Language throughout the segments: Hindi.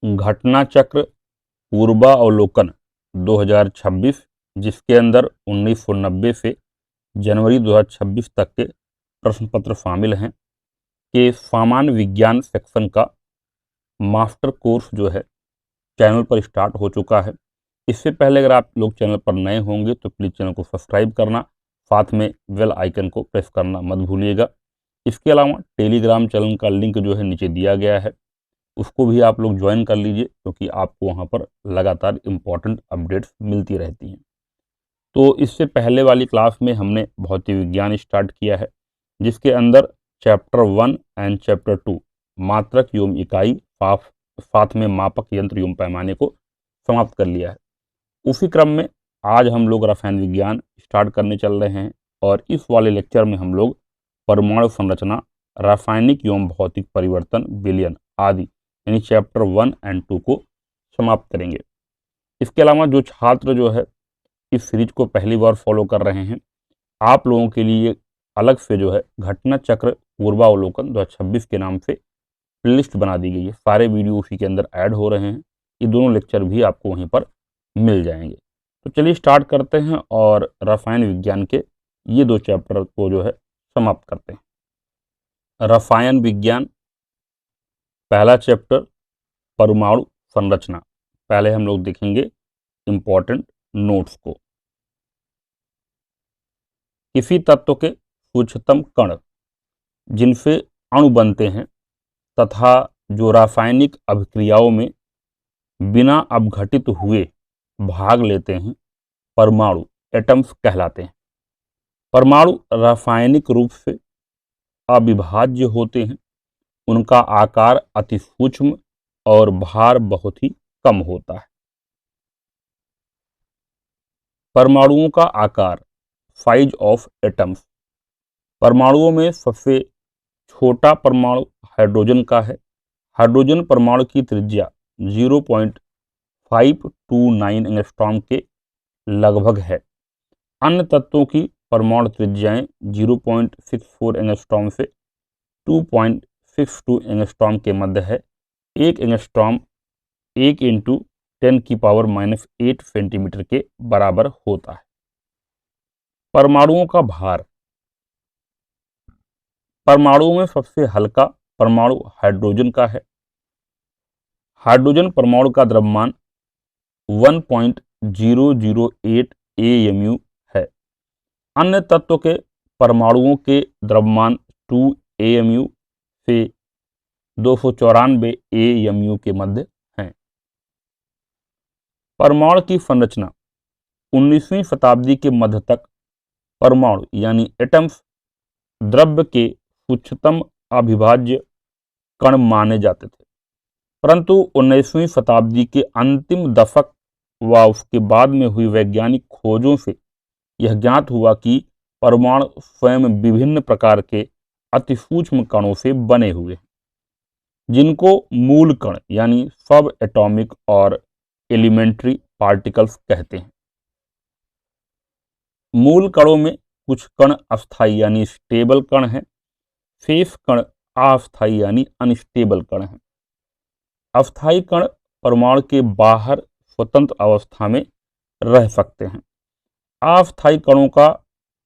घटना चक्र पूर्वावलोकन 2026, जिसके अंदर 1990 से जनवरी 2026 तक के प्रश्न पत्र शामिल हैं, के सामान्य विज्ञान सेक्शन का मास्टर कोर्स जो है चैनल पर स्टार्ट हो चुका है। इससे पहले अगर आप लोग चैनल पर नए होंगे तो प्लीज़ चैनल को सब्सक्राइब करना, साथ में बेल आइकन को प्रेस करना मत भूलिएगा। इसके अलावा टेलीग्राम चैनल का लिंक जो है नीचे दिया गया है, उसको भी आप लोग ज्वाइन कर लीजिए, क्योंकि आपको वहाँ पर लगातार इम्पॉर्टेंट अपडेट्स मिलती रहती हैं। तो इससे पहले वाली क्लास में हमने भौतिक विज्ञान स्टार्ट किया है, जिसके अंदर चैप्टर 1 एंड चैप्टर 2 मात्रक एवं इकाई साथ में मापक यंत्र एवं पैमाने को समाप्त कर लिया है। उसी क्रम में आज हम लोग रसायन विज्ञान स्टार्ट करने चल रहे हैं, और इस वाले लेक्चर में हम लोग परमाणु संरचना, रासायनिक एवं भौतिक परिवर्तन, विलयन आदि यानी चैप्टर 1 एंड 2 को समाप्त करेंगे। इसके अलावा जो छात्र जो है इस सीरीज को पहली बार फॉलो कर रहे हैं, आप लोगों के लिए अलग से जो है घटना चक्र पूर्वावलोकन 2026 के नाम से प्लेलिस्ट बना दी गई है। सारे वीडियो उसी के अंदर ऐड हो रहे हैं। ये दोनों लेक्चर भी आपको वहीं पर मिल जाएंगे। तो चलिए स्टार्ट करते हैं और रसायन विज्ञान के ये दो चैप्टर को जो है समाप्त करते हैं। रसायन विज्ञान पहला चैप्टर परमाणु संरचना। पहले हम लोग देखेंगे इंपॉर्टेंट नोट्स को। किसी तत्व के सूक्ष्मतम कण जिनसे अणु बनते हैं तथा जो रासायनिक अभिक्रियाओं में बिना अपघटित हुए भाग लेते हैं, परमाणु एटम्स कहलाते हैं। परमाणु रासायनिक रूप से अविभाज्य होते हैं। उनका आकार अति सूक्ष्म और भार बहुत ही कम होता है। परमाणुओं का आकार, साइज ऑफ एटम्स। परमाणुओं में सबसे छोटा परमाणु हाइड्रोजन का है। हाइड्रोजन परमाणु की त्रिज्या 0.529 एंगस्ट्रॉम के लगभग है। अन्य तत्वों की परमाणु त्रिज्याएं 0.64 एंगस्ट्रॉम से 2.62 एंगस्ट्रॉम के मध्य है। एक एंगस्ट्रॉम 1 × 10⁻⁸ सेंटीमीटर के बराबर होता है। परमाणुओं का भार। परमाणुओं में सबसे हल्का परमाणु हाइड्रोजन का है। हाइड्रोजन परमाणु का द्रव्यमान 1.008 AMU है। अन्य तत्व के परमाणुओं के द्रव्यमान 2 AMU से 294 AMU के मध्य हैं। परमाणु की संरचना। 19वीं शताब्दी के मध्य तक परमाणु यानी एटम्स द्रव्य के सूक्ष्मतम अविभाज्य कण माने जाते थे, परंतु 19वीं शताब्दी के अंतिम दशक व उसके बाद में हुई वैज्ञानिक खोजों से यह ज्ञात हुआ कि परमाणु स्वयं विभिन्न प्रकार के अति सूक्ष्म कणों से बने हुए हैं, जिनको मूल कण यानी सब एटॉमिक और एलिमेंट्री पार्टिकल्स कहते हैं। मूल कणों में कुछ कण अस्थायी यानी स्टेबल कण हैं, शेष कण अस्थायी यानी अनस्टेबल कण हैं। अस्थायी कण परमाणु के बाहर स्वतंत्र अवस्था में रह सकते हैं। अस्थायी कणों का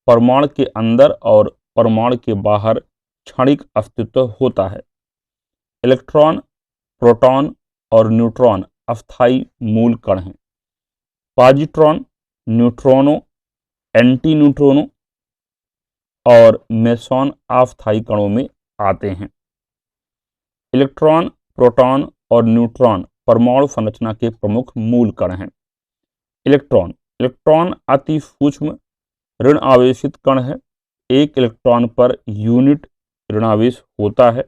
परमाणु के अंदर और परमाणु के बाहर क्षणिक अस्तित्व होता है। इलेक्ट्रॉन, प्रोटॉन और न्यूट्रॉन अस्थायी मूल कण हैं। पॉजिट्रॉन, न्यूट्रॉनों, एंटी न्यूट्रॉनों और मेसॉन अस्थायी कणों में आते हैं। इलेक्ट्रॉन, प्रोटॉन और न्यूट्रॉन परमाणु संरचना के प्रमुख मूल कण हैं। इलेक्ट्रॉन। इलेक्ट्रॉन अति सूक्ष्म ऋण आवेशित कण है। एक इलेक्ट्रॉन पर यूनिट ऋणावेश होता है।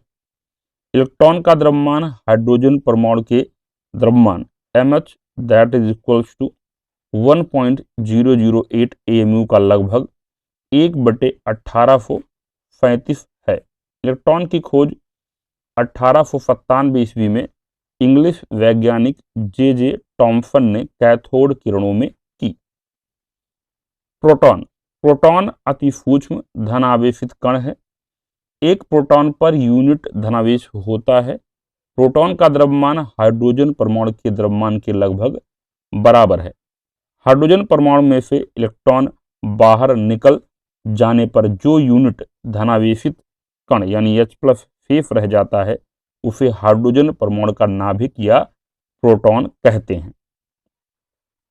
इलेक्ट्रॉन का द्रव्यमान हाइड्रोजन परमाणु के द्रव्यमान mh that is equals to 1.008 AMU का लगभग 1/1837 है। इलेक्ट्रॉन की खोज 1897 ईस्वी में इंग्लिश वैज्ञानिक J.J. टॉमसन ने कैथोड किरणों में की। प्रोटॉन। प्रोटॉन अति सूक्ष्म धनावेशित कण है। एक प्रोटॉन पर यूनिट धनावेश होता है। प्रोटॉन का द्रव्यमान हाइड्रोजन परमाणु के द्रव्यमान के लगभग बराबर है। हाइड्रोजन परमाणु में से इलेक्ट्रॉन बाहर निकल जाने पर जो यूनिट धनावेशित कण यानी H+ शेष रह जाता है उसे हाइड्रोजन परमाणु का नाभिक या प्रोटॉन कहते हैं।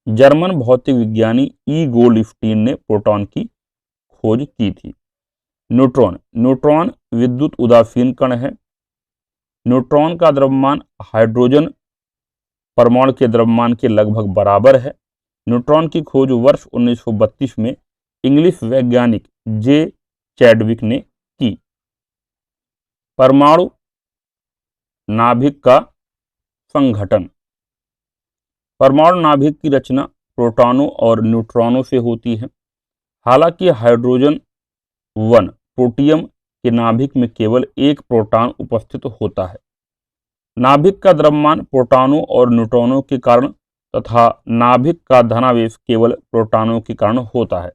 जर्मन भौतिक विज्ञानी ई गोल्डस्टीन ने प्रोटॉन की खोज की थी। न्यूट्रॉन, न्यूट्रॉन विद्युत उदासीन कण है। न्यूट्रॉन का द्रव्यमान हाइड्रोजन परमाणु के द्रव्यमान के लगभग बराबर है। न्यूट्रॉन की खोज वर्ष 1932 में इंग्लिश वैज्ञानिक जे चैडविक ने की। परमाणु नाभिक का संघटन, परमाणु नाभिक की रचना प्रोटॉनों और न्यूट्रॉनों से होती है। हालांकि हाइड्रोजन 1 प्रोटियम के नाभिक में केवल एक प्रोटॉन उपस्थित होता है। नाभिक का द्रव्यमान प्रोटॉनों और न्यूट्रॉनों के कारण तथा नाभिक का धनावेश केवल प्रोटॉनों के कारण होता है।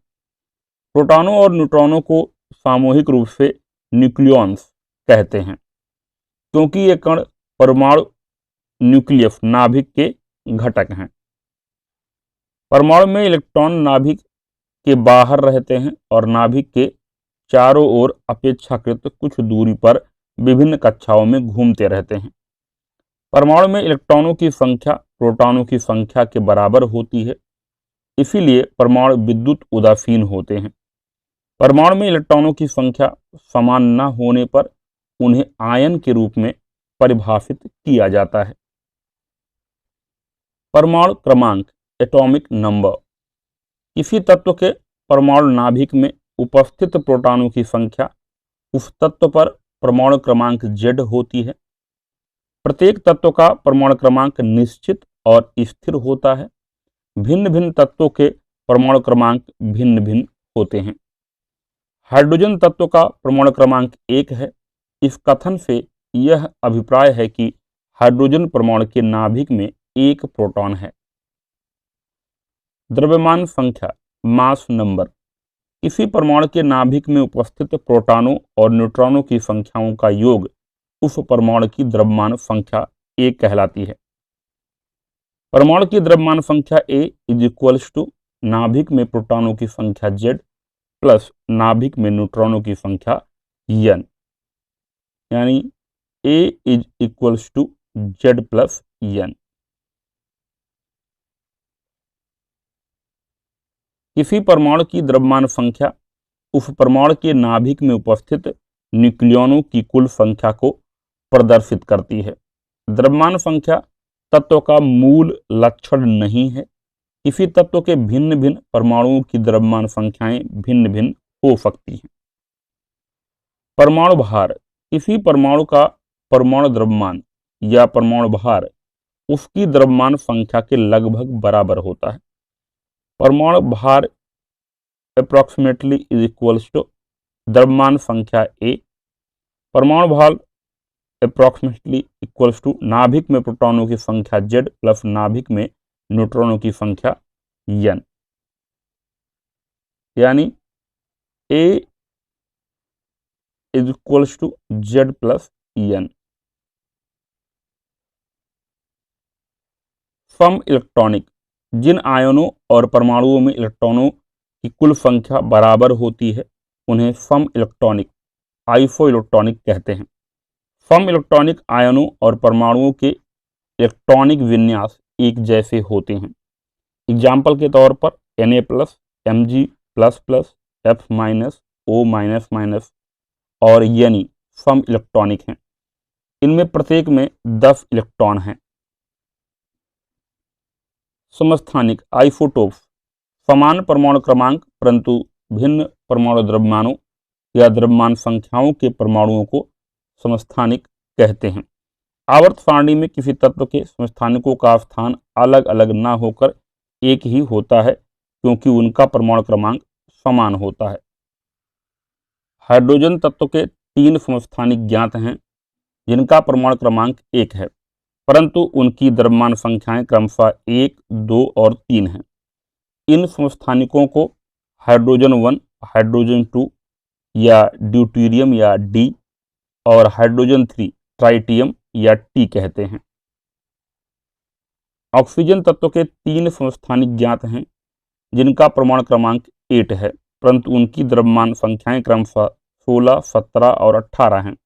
प्रोटॉनों और न्यूट्रॉनों को सामूहिक रूप से न्यूक्लियॉन्स कहते हैं क्योंकि ये कण परमाणु न्यूक्लियस नाभिक के घटक हैं। परमाणु में इलेक्ट्रॉन नाभिक के बाहर रहते हैं और नाभिक के चारों ओर अपेक्षाकृत कुछ दूरी पर विभिन्न कक्षाओं में घूमते रहते हैं। परमाणु में इलेक्ट्रॉनों की संख्या प्रोटॉनों की संख्या के बराबर होती है, इसीलिए परमाणु विद्युत उदासीन होते हैं। परमाणु में इलेक्ट्रॉनों की संख्या समान न होने पर उन्हें आयन के रूप में परिभाषित किया जाता है। परमाणु क्रमांक, एटॉमिक नंबर, किसी तत्व के परमाणु नाभिक में उपस्थित प्रोटॉनों की संख्या उस तत्व पर परमाणु क्रमांक Z होती है। प्रत्येक तत्व का परमाणु क्रमांक निश्चित और स्थिर होता है। भिन्न भिन्न तत्वों के परमाणु क्रमांक भिन्न भिन्न होते हैं। हाइड्रोजन तत्व का परमाणु क्रमांक 1 है। इस कथन से यह अभिप्राय है कि हाइड्रोजन परमाणु के नाभिक में एक प्रोटॉन है। द्रव्यमान संख्या, मास नंबर, किसी परमाणु के नाभिक में उपस्थित प्रोटॉनों और न्यूट्रॉनों की संख्याओं का योग उस परमाणु की द्रव्यमान संख्या A कहलाती है। परमाणु की द्रव्यमान संख्या A = नाभिक में प्रोटॉनों की संख्या Z प्लस नाभिक में न्यूट्रॉनों की संख्या N, यानी A = Z प्लस N। किसी परमाणु की द्रव्यमान संख्या उस परमाणु के नाभिक में उपस्थित न्यूक्लियनों की कुल संख्या को प्रदर्शित करती है। द्रव्यमान संख्या तत्व का मूल लक्षण नहीं है। किसी तत्व के भिन्न भिन्न परमाणुओं की द्रव्यमान संख्याएं भिन्न भिन्न हो सकती हैं। परमाणु भार, किसी परमाणु का परमाणु द्रव्यमान या परमाणु भार उसकी द्रव्यमान संख्या के लगभग बराबर होता है। परमाणु भार अप्रॉक्सीमेटली = द्रव्यमान संख्या A। परमाणु भार अप्रॉक्सीमेटली = नाभिक में प्रोटॉनों की संख्या Z प्लस नाभिक में न्यूट्रॉनों की संख्या N, यानी A = Z प्लस N। सम इलेक्ट्रॉनिक, जिन आयनों और परमाणुओं में इलेक्ट्रॉनों की कुल संख्या बराबर होती है उन्हें सम इलेक्ट्रॉनिक, आइसोइलेक्ट्रॉनिक कहते हैं। सम इलेक्ट्रॉनिक आयनों और परमाणुओं के इलेक्ट्रॉनिक विन्यास एक जैसे होते हैं। एग्जाम्पल के तौर पर Na+, Mg++, F-, O-, और यानी सम इलेक्ट्रॉनिक हैं। इनमें प्रत्येक में 10 इलेक्ट्रॉन हैं। समस्थानिक, आइसोटोप्स, समान परमाणु क्रमांक परंतु भिन्न परमाणु द्रव्यमानों या द्रव्यमान संख्याओं के परमाणुओं को समस्थानिक कहते हैं। आवर्त सारणी में किसी तत्व के समस्थानिकों का स्थान अलग अलग न होकर एक ही होता है क्योंकि उनका परमाणु क्रमांक समान होता है। हाइड्रोजन तत्व के 3 समस्थानिक ज्ञात हैं जिनका परमाणु क्रमांक 1 है, परंतु उनकी द्रव्यमान संख्याएं क्रमशः 1, 2 और 3 हैं। इन समस्थानिकों को हाइड्रोजन 1, हाइड्रोजन 2 या ड्यूटेरियम या D और हाइड्रोजन 3 ट्राइटियम या टी कहते हैं। ऑक्सीजन तत्व के 3 समस्थानिक ज्ञात हैं जिनका परमाणु क्रमांक 8 है, परंतु उनकी द्रव्यमान संख्याएं क्रमशः 16, 17 और 18 हैं।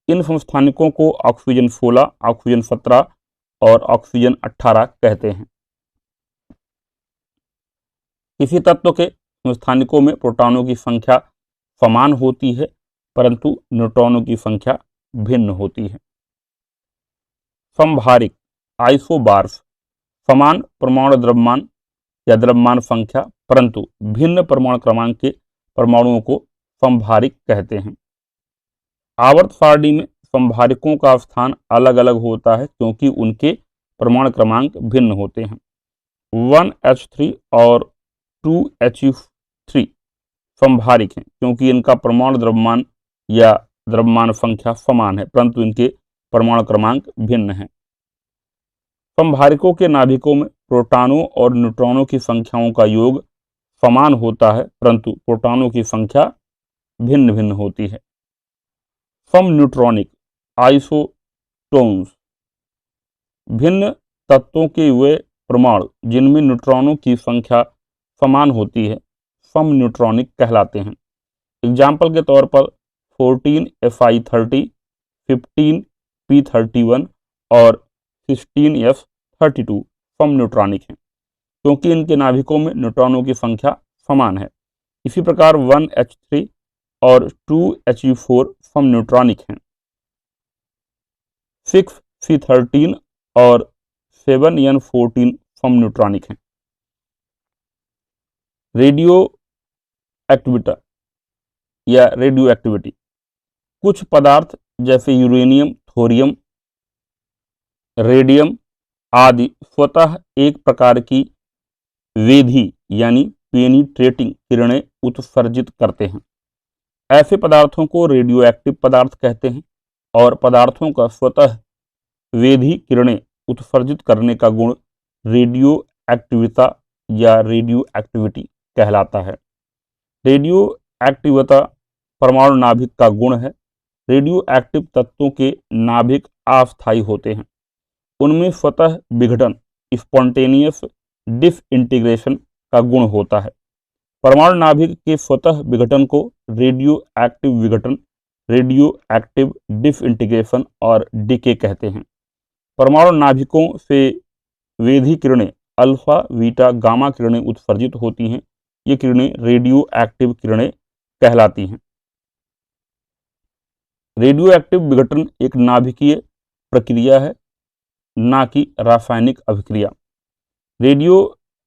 इन समस्थानिकों को ऑक्सीजन 16, ऑक्सीजन 17 और ऑक्सीजन 18 कहते हैं। किसी तत्व के समस्थानिकों में प्रोटॉनों की संख्या समान होती है, परंतु न्यूट्रॉनों की संख्या भिन्न होती है। समभारिक आइसोबार्स समान परमाणु द्रव्यमान या द्रव्यमान संख्या परंतु भिन्न परमाणु क्रमांक के परमाणुओं को समभारिक कहते हैं। आवर्त सारणी में समभारिकों का स्थान अलग अलग होता है क्योंकि उनके परमाणु क्रमांक भिन्न होते हैं। 1h3 और 2he3 समभारिक हैं क्योंकि इनका परमाणु द्रव्यमान या द्रव्यमान संख्या समान है, परंतु इनके परमाणु क्रमांक भिन्न हैं। समभारिकों के नाभिकों में प्रोटॉनों और न्यूट्रॉनों की संख्याओं का योग समान होता है, परंतु प्रोटॉनों की संख्या भिन्न भिन्न होती है। सम न्यूट्रॉनिक आइसोटोन्स भिन्न तत्वों के वे परमाणु जिनमें न्यूट्रॉनों की संख्या समान होती है सम न्यूट्रॉनिक कहलाते हैं। एग्जाम्पल के तौर पर 14Fi30, 15P31 और 16F32 सम न्यूट्रॉनिक हैं क्योंकि इनके नाभिकों में न्यूट्रॉनों की संख्या समान है। इसी प्रकार 1h3 और 2he4 सम न्यूट्रॉनिक हैं। 6C13 और 7n14 सम न्यूट्रॉनिक हैं। रेडियो एक्टिविटी या रेडियो एक्टिविटी कुछ पदार्थ जैसे यूरेनियम, थोरियम, रेडियम आदि स्वतः एक प्रकार की वेधी यानी पेनिट्रेटिंग किरणें उत्सर्जित करते हैं। ऐसे पदार्थों को रेडियो एक्टिव पदार्थ कहते हैं और पदार्थों का स्वतः वेधी किरणें उत्सर्जित करने का गुण रेडियो एक्टिविता या रेडियो एक्टिविटी कहलाता है। रेडियो एक्टिविता परमाणु नाभिक का गुण है। रेडियो एक्टिव तत्वों के नाभिक अस्थायी होते हैं। उनमें स्वतः विघटन स्पॉन्टेनियस डिसइंटीग्रेशन का गुण होता है। परमाणु नाभिक के स्वतः विघटन को रेडियो एक्टिव विघटन, रेडियो एक्टिव डिसइंटीग्रेशन और डीके कहते हैं। परमाणु नाभिकों से वेधी किरणें अल्फा, बीटा, गामा किरणें उत्सर्जित होती हैं। ये किरणें रेडियो एक्टिव किरणें कहलाती हैं। रेडियो एक्टिव विघटन एक नाभिकीय प्रक्रिया है, ना कि रासायनिक अभिक्रिया। रेडियो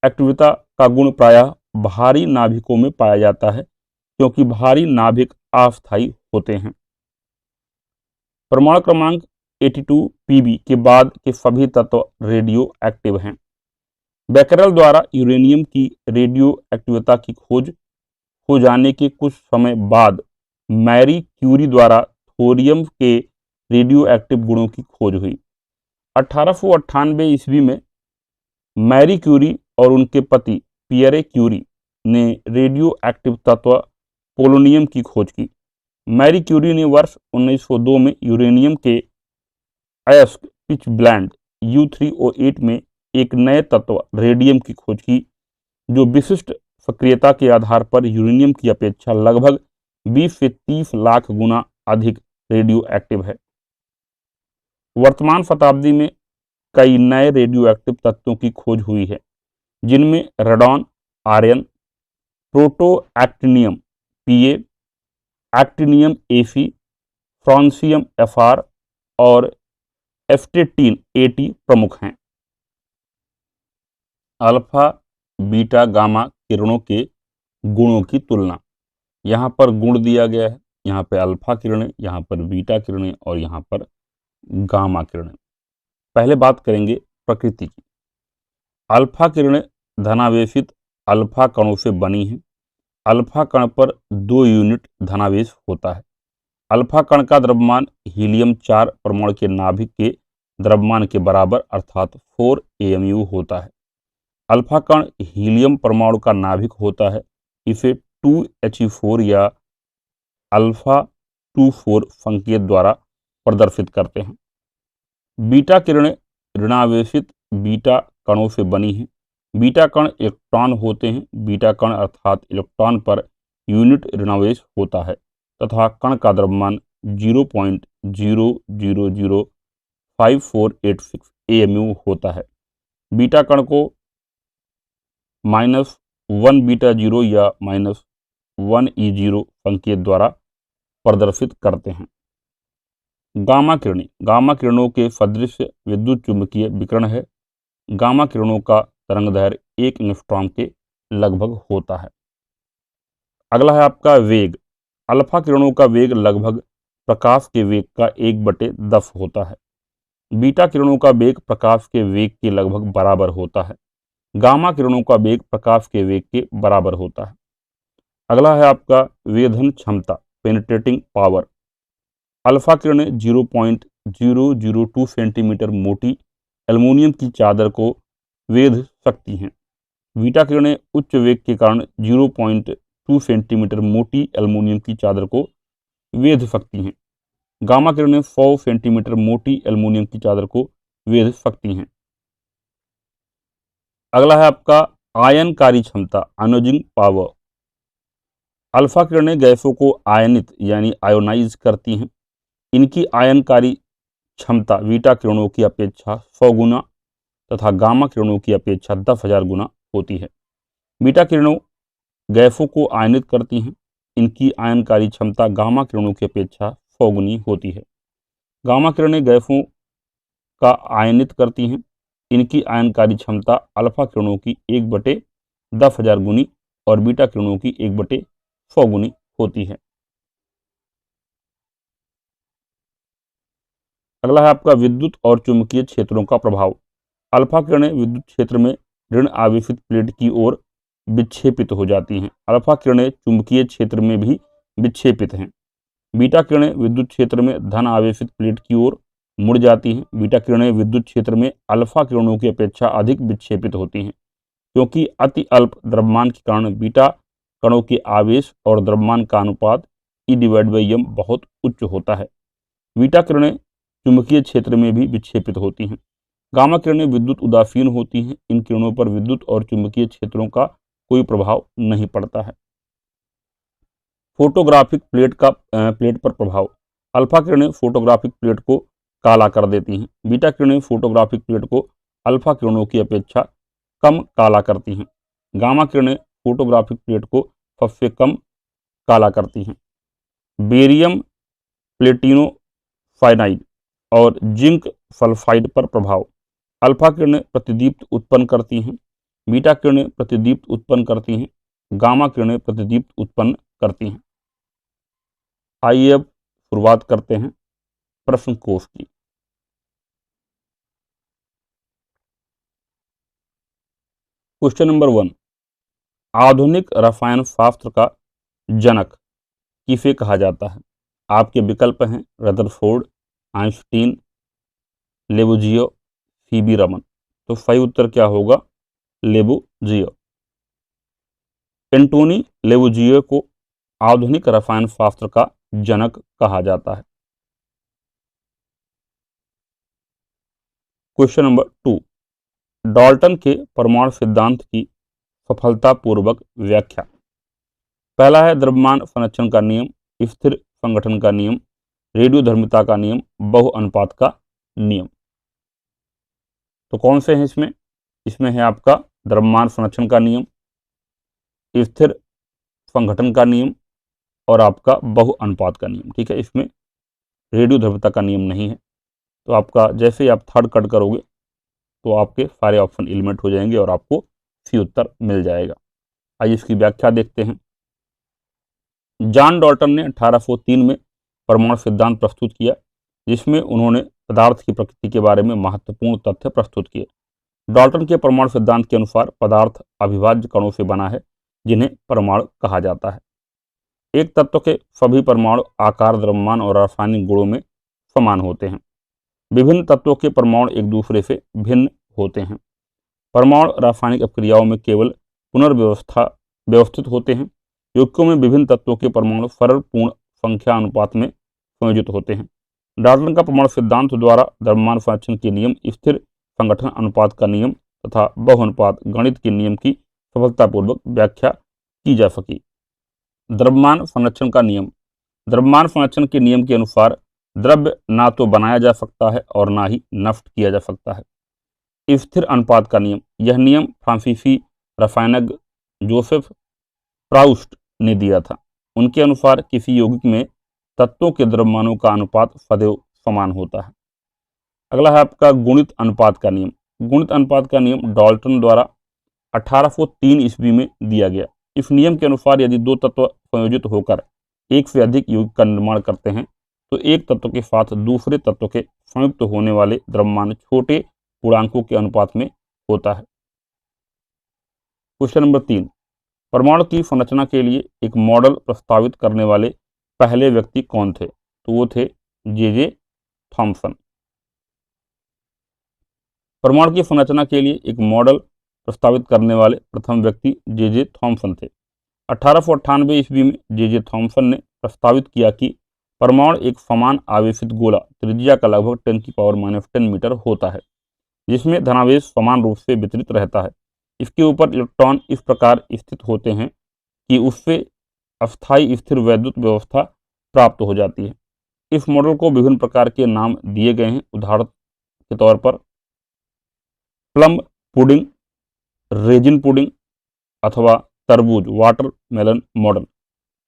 एक्टिविता का गुण प्रायः भारी नाभिकों में पाया जाता है क्योंकि भारी नाभिक अस्थायी होते हैं। परमाणु क्रमांक 82 Pb के बाद के सभी तत्व रेडियो एक्टिव हैं। बेकरेल द्वारा यूरेनियम की रेडियो एक्टिविता की खोज हो जाने के कुछ समय बाद मैरी क्यूरी द्वारा थोरियम के रेडियो एक्टिव गुणों की खोज हुई। 1898 ईस्वी में मैरी क्यूरी और उनके पति पियरे क्यूरी ने रेडियो एक्टिव तत्व पोलोनियम की खोज की। मैरी क्यूरी ने वर्ष 1902 में यूरेनियम के अयस्क पिच ब्लेंड U3O8 में एक नए तत्व रेडियम की खोज की जो विशिष्ट सक्रियता के आधार पर यूरेनियम की अपेक्षा लगभग 20 से 30 लाख गुना अधिक रेडियो एक्टिव है। वर्तमान शताब्दी में कई नए रेडियो एक्टिव तत्वों की खोज हुई है जिनमें रेडॉन आर्यन, protactinium Pa, actinium Ag, francium Fr और एस्टेटीन At प्रमुख हैं। अल्फा, बीटा, गामा किरणों के गुणों की तुलना। यहाँ पर गुण दिया गया है, यहाँ पर अल्फा किरणें, यहाँ पर बीटा किरणें और यहाँ पर गामा किरणें। पहले बात करेंगे प्रकृति की। अल्फा किरणें धनावेशित अल्फा कणों से बनी हैं। अल्फा कण पर 2 यूनिट धनावेश होता है। अल्फा कण का द्रव्यमान हीलियम 4 परमाणु के नाभिक के द्रव्यमान के बराबर अर्थात 4 AMU होता है। अल्फा कण हीलियम परमाणु का नाभिक होता है। इसे 2He4 या अल्फा 24 संकेत द्वारा प्रदर्शित करते हैं। बीटा किरणें ऋणावेशित बीटा कणों से बनी हैं। बीटा कण इलेक्ट्रॉन होते हैं। बीटा कण अर्थात इलेक्ट्रॉन पर यूनिट ऋणावेश होता है तथा कण का द्रव्यमान 0.000548 AMU होता है। बीटा कण को -1 बीटा 0 या -1 E0 संकेत द्वारा प्रदर्शित करते हैं। गामा किरणें गामा किरणों के सदृश विद्युत चुंबकीय विकिरण है। गामा किरणों का तरंगदैर्घ्य 1 एंगस्ट्रॉम के लगभग होता है। अगला है आपका वेग। अल्फा किरणों का वेग लगभग प्रकाश के वेग का 1/10 होता है। बीटा किरणों का वेग प्रकाश के वेग के लगभग बराबर होता है। गामा किरणों का वेग प्रकाश के वेग के बराबर होता है। अगला है आपका वेधन क्षमता, पेनिट्रेटिंग पावर। अल्फा किरणें 0.002 सेंटीमीटर मोटी एल्युमिनियम की चादर को वेध सकती हैं। बीटा किरणें उच्च वेग के कारण 0.2 सेंटीमीटर मोटी एल्युमिनियम की चादर को वेध सकती हैं। गामा किरणें 100 सेंटीमीटर मोटी एल्युमिनियम की चादर को वेध सकती हैं। अगला है आपका आयनकारी क्षमता, आयोनाइजिंग पावर। अल्फा किरणें गैसों को आयनित यानी आयोनाइज करती हैं। इनकी आयनकारी क्षमता बीटा किरणों की अपेक्षा 100 गुना तथा गामा किरणों की अपेक्षा 10,000 गुना होती है। बीटा किरणों गैसों को आयनित करती हैं। इनकी आयनकारी क्षमता गामा किरणों की अपेक्षा 100 गुनी होती है। गामा किरणें गैसों का आयनित करती हैं। इनकी आयनकारी क्षमता अल्फा किरणों की 1/10,000 गुनी और बीटा किरणों की 1/100 गुनी होती है। अगला है आपका विद्युत और चुंबकीय क्षेत्रों का प्रभाव। अल्फा किरणें विद्युत क्षेत्र में ऋण आवेशित प्लेट की ओर विक्षेपित हो जाती हैं। अल्फा किरणें चुंबकीय क्षेत्र में भी विक्षेपित हैं। बीटा किरणें विद्युत क्षेत्र में धन आवेशित प्लेट की ओर मुड़ जाती हैं। बीटा किरणें विद्युत क्षेत्र में अल्फा किरणों की अपेक्षा अधिक विक्षेपित होती हैं क्योंकि अति अल्प द्रव्यमान के कारण बीटा कणों के आवेश और द्रव्यमान का अनुपात E/m बहुत उच्च होता है। बीटा किरणें चुंबकीय क्षेत्र में भी विक्षेपित होती हैं। गामा किरणें विद्युत उदासीन होती हैं। इन किरणों पर विद्युत और चुंबकीय क्षेत्रों का कोई प्रभाव नहीं पड़ता है। फोटोग्राफिक प्लेट पर प्रभाव। अल्फा किरणें फोटोग्राफिक प्लेट को काला कर देती हैं। बीटा किरणें फोटोग्राफिक प्लेट को अल्फा किरणों की अपेक्षा कम काला करती हैं। गामा किरणें फोटोग्राफिक प्लेट को सबसे कम काला करती हैं। बेरियम प्लेटिनोफाइनाइड और जिंक सल्फाइड पर प्रभाव। अल्फा किरणें प्रतिदीप्त उत्पन्न करती हैं। बीटा किरणें प्रतिदीप्त उत्पन्न करती हैं। गामा किरणें प्रतिदीप्त उत्पन्न करती हैं। आइए अब शुरुआत करते हैं प्रश्न कोश की। क्वेश्चन नंबर 1, आधुनिक रसायन शास्त्र का जनक किसे कहा जाता है? आपके विकल्प हैं रदरफोर्ड, आइंस्टीन, लेबुजियो, सीबी रमन। तो सही उत्तर क्या होगा? लेबुजियो। एंटोनी लेबुजियो को आधुनिक रसायन शास्त्र का जनक कहा जाता है। क्वेश्चन नंबर 2, डाल्टन के परमाणु सिद्धांत की सफलतापूर्वक व्याख्या। पहला है द्रव्यमान संरक्षण का नियम, स्थिर संगठन का नियम, रेडियोधर्मिता का नियम, बहु अनुपात का नियम। तो कौन से हैं इसमें? इसमें है आपका द्रव्यमान संरक्षण का नियम, स्थिर संगठन का नियम और आपका बहु अनुपात का नियम। ठीक है, इसमें रेडियोधर्मिता का नियम नहीं है। तो आपका जैसे ही आप थर्ड कट करोगे तो आपके सारे ऑप्शन एलिमिनेट हो जाएंगे और आपको सी उत्तर मिल जाएगा। आइए इसकी व्याख्या देखते हैं। जॉन डाल्टन ने 1803 में परमाणु सिद्धांत प्रस्तुत किया, जिसमें उन्होंने पदार्थ की प्रकृति के बारे में महत्वपूर्ण तथ्य प्रस्तुत किए। डाल्टन के परमाणु सिद्धांत के अनुसार पदार्थ अविभाज्य कणों से बना है, जिन्हें परमाणु कहा जाता है। एक तत्व के सभी परमाणु आकार, द्रव्यमान और रासायनिक गुणों में समान होते हैं। विभिन्न तत्वों के परमाणु एक दूसरे से भिन्न होते हैं। परमाणु रासायनिक अपक्रियाओं में केवल व्यवस्थित होते हैं। यौगिकों में विभिन्न तत्वों के परमाणु सरल पूर्ण संख्या अनुपात में संयोजित होते हैं। डाल्टन का परमाणु सिद्धांत द्वारा द्रव्यमान संरक्षण के नियम, स्थिर संगठन अनुपात का नियम तथा बहुअनुपात गणित के नियम की सफलतापूर्वक व्याख्या की जा सकी। द्रव्यमान संरक्षण का नियम। द्रव्यमान संरक्षण के नियम के अनुसार द्रव्य ना तो बनाया जा सकता है और ना ही नष्ट किया जा सकता है। स्थिर अनुपात का नियम। यह नियम फ्रांसीसी रसायनज्ञ जोसेफ प्राउस्ट ने दिया था। उनके अनुसार किसी यौगिक में तत्वों के द्रव्यमानों का अनुपात सदैव समान होता है। अगला है आपका गुणित अनुपात का नियम। गुणित अनुपात का नियम डाल्टन द्वारा 1803 ईस्वी में दिया गया। इस नियम के अनुसार यदि दो तत्व संयोजित होकर एक से अधिक यौगिक का निर्माण करते हैं तो एक तत्व के साथ दूसरे तत्व के संयुक्त होने वाले द्रव्यमान छोटे पूर्णांकों के अनुपात में होता है। क्वेश्चन नंबर 3, परमाणु की संरचना के लिए एक मॉडल प्रस्तावित करने वाले पहले व्यक्ति कौन थे? तो वो थे जे थॉमसन। परमाणु की संरचना के लिए एक मॉडल प्रस्तावित करने वाले प्रथम व्यक्ति जे थॉमसन थे। 1898 ईस्वी में जे थॉमसन ने प्रस्तावित किया कि परमाणु एक समान आवेशित गोला त्रिज्या का लगभग 10⁻⁻10 मीटर होता है, जिसमें धनावेश समान रूप से वितरित रहता है। इसके ऊपर इलेक्ट्रॉन इस प्रकार स्थित होते हैं कि उससे अस्थायी स्थिर वैद्युत व्यवस्था प्राप्त हो जाती है। इस मॉडल को विभिन्न प्रकार के नाम दिए गए हैं। उदाहरण के तौर पर प्लम पुडिंग, रेजिन पुडिंग अथवा तरबूज वाटरमेलन मॉडल।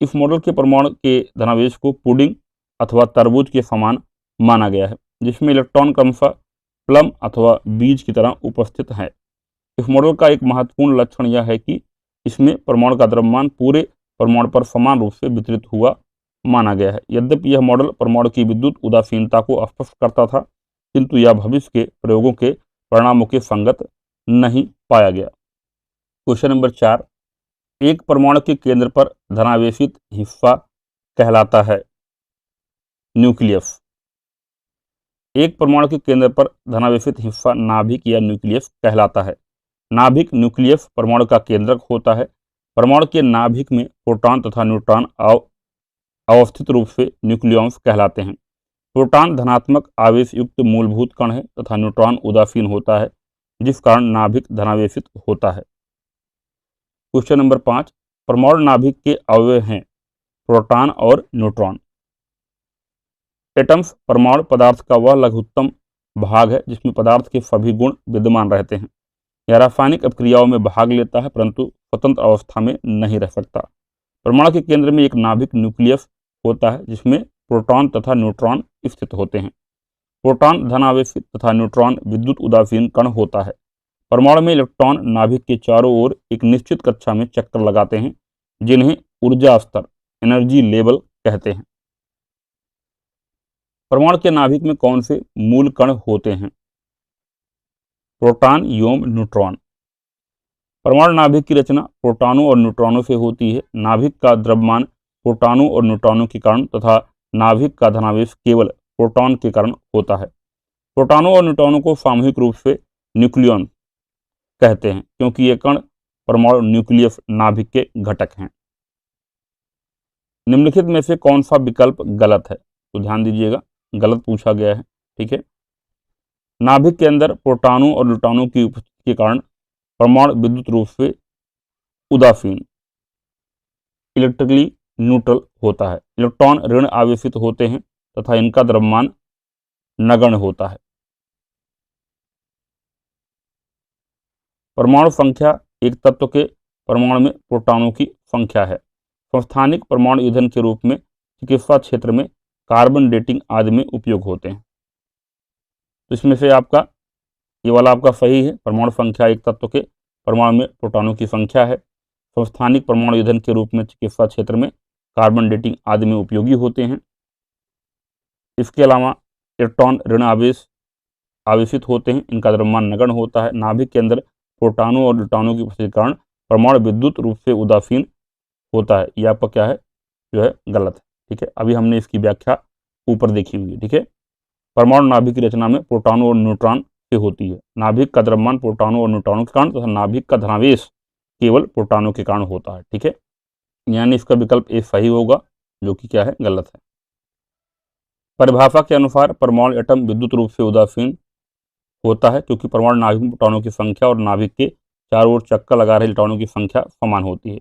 इस मॉडल के परमाणु के धनावेश को पुडिंग अथवा तरबूज के समान माना गया है, जिसमें इलेक्ट्रॉन क्रमशः प्लम अथवा बीज की तरह उपस्थित है। इस मॉडल का एक महत्वपूर्ण लक्षण यह है कि इसमें परमाणु का द्रव्यमान पूरे परमाणु पर समान रूप से वितरित हुआ माना गया है। यद्यपि यह मॉडल परमाणु की विद्युत उदासीनता को स्पष्ट करता था, किंतु यह भविष्य के प्रयोगों के परिणामों के संगत नहीं पाया गया। क्वेश्चन नंबर 4, एक परमाणु के केंद्र पर धनावेशित हिस्सा कहलाता है न्यूक्लियस। एक परमाणु के केंद्र पर धनावेशित हिस्सा नाभिक या न्यूक्लियस कहलाता है। नाभिक न्यूक्लियस परमाणु का केंद्रक होता है। परमाणु के नाभिक में प्रोटॉन तथा न्यूट्रॉन अवस्थित रूप से न्यूक्लियॉन्स कहलाते हैं। प्रोटॉन धनात्मक आवेश युक्त मूलभूत कण है तथा न्यूट्रॉन उदासीन होता है, जिस कारण नाभिक धनावेशित होता है। क्वेश्चन नंबर 5, परमाणु नाभिक के अवयव हैं प्रोटॉन और न्यूट्रॉन। एटम्स परमाणु पदार्थ का वह लघुत्तम भाग है जिसमें पदार्थ के सभी गुण विद्यमान रहते हैं। यह रासायनिक अपक्रियाओं में भाग लेता है परंतु स्वतंत्र अवस्था में नहीं रह सकता। परमाणु के केंद्र में एक नाभिक न्यूक्लियस होता है जिसमें प्रोटॉन तथा न्यूट्रॉन स्थित होते हैं। प्रोटॉन धनावेशित तथा न्यूट्रॉन विद्युत उदासीन कण होता है। परमाणु में इलेक्ट्रॉन नाभिक के चारों ओर एक निश्चित कक्षा में चक्कर लगाते हैं, जिन्हें ऊर्जा स्तर एनर्जी लेवल कहते हैं। परमाणु के नाभिक में कौन से मूल कण होते हैं? प्रोटॉन एवं न्यूट्रॉन। परमाणु नाभिक की रचना प्रोटॉनों और न्यूट्रॉनों से होती है। नाभिक का द्रव्यमान प्रोटॉनों और न्यूट्रॉनों के कारण तथा नाभिक का धनावेश केवल प्रोटॉन के कारण होता है। प्रोटॉनों और न्यूट्रॉनों को सामूहिक रूप से न्यूक्लियॉन कहते हैं, क्योंकि ये कण परमाणु न्यूक्लियस नाभिक के घटक हैं। निम्नलिखित में से कौन सा विकल्प गलत है? तो ध्यान दीजिएगा, गलत पूछा गया है। ठीक है, नाभिक के अंदर प्रोटॉनों और न्यूट्रॉनों की उपस्थिति के कारण परमाणु विद्युत रूप से उदासीन इलेक्ट्रिकली न्यूट्रल होता है। इलेक्ट्रॉन ऋण आवेशित होते हैं तथा इनका द्रव्यमान नगण्य होता है। परमाणु संख्या एक तत्व के परमाणु में प्रोटॉनों की संख्या है। समस्थानिक परमाणु ईंधन के रूप में चिकित्सा क्षेत्र में कार्बन डेटिंग आदि में उपयोग होते हैं। तो इसमें से आपका ये वाला आपका सही है। परमाणु संख्या एक तत्व के परमाणु में प्रोटॉनों की संख्या है। समस्थानिक परमाणु ईंधन के रूप में चिकित्सा क्षेत्र में कार्बन डेटिंग आदि में उपयोगी होते हैं। इसके अलावा इलेक्ट्रॉन ऋण आवेशित होते हैं, इनका द्रव्यमान नगण्य होता है। नाभिक के अंदर प्रोटॉनों और न्यूट्रॉनों की उपस्थिति के कारण परमाणु विद्युत रूप से उदासीन होता है। यह आपका क्या है, जो है गलत है। ठीक है, अभी हमने इसकी व्याख्या ऊपर देखी हुई है। ठीक है, परमाणु नाभिक की रचना में प्रोटॉनों और न्यूट्रॉन से होती है। नाभिक का द्रव्यमान प्रोटॉनों और न्यूट्रॉनों के कारण तथा नाभिक का धनावेश केवल प्रोटॉनों के कारण होता है। ठीक है, यानी इसका विकल्प ए सही होगा, जो कि क्या है, गलत है। परिभाषा के अनुसार परमाणु एटम विद्युत रूप से उदासीन होता है क्योंकि परमाणु नाभिक में प्रोटॉनों की संख्या और नाभिक के चारों ओर चक्कर लगा रहे इलेक्ट्रॉनों की संख्या समान होती है।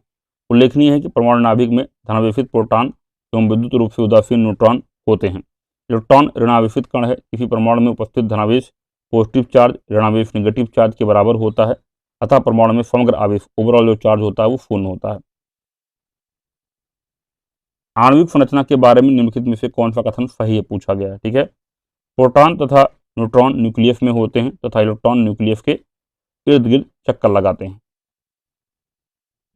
उल्लेखनीय है कि परमाणु नाभिक में धनावेशित प्रोटॉन एवं विद्युत रूप से उदासीन न्यूट्रॉन होते हैं। इलेक्ट्रॉन ऋणावेशित कण है। किसी परमाणु में उपस्थित धनावेश पॉजिटिव चार्ज ऋणावेश नेगेटिव चार्ज के बराबर होता है, अतः परमाणु में समग्र आवेश ओवरऑल जो चार्ज होता है वो शून्य होता है। आणविक संरचना के बारे में निम्नलिखित में से कौन सा कथन सही है पूछा गया है। ठीक है, प्रोटॉन तथा न्यूट्रॉन न्यूक्लियस में होते हैं तथा इलेक्ट्रॉन न्यूक्लियस के इर्द गिर्द चक्कर लगाते हैं।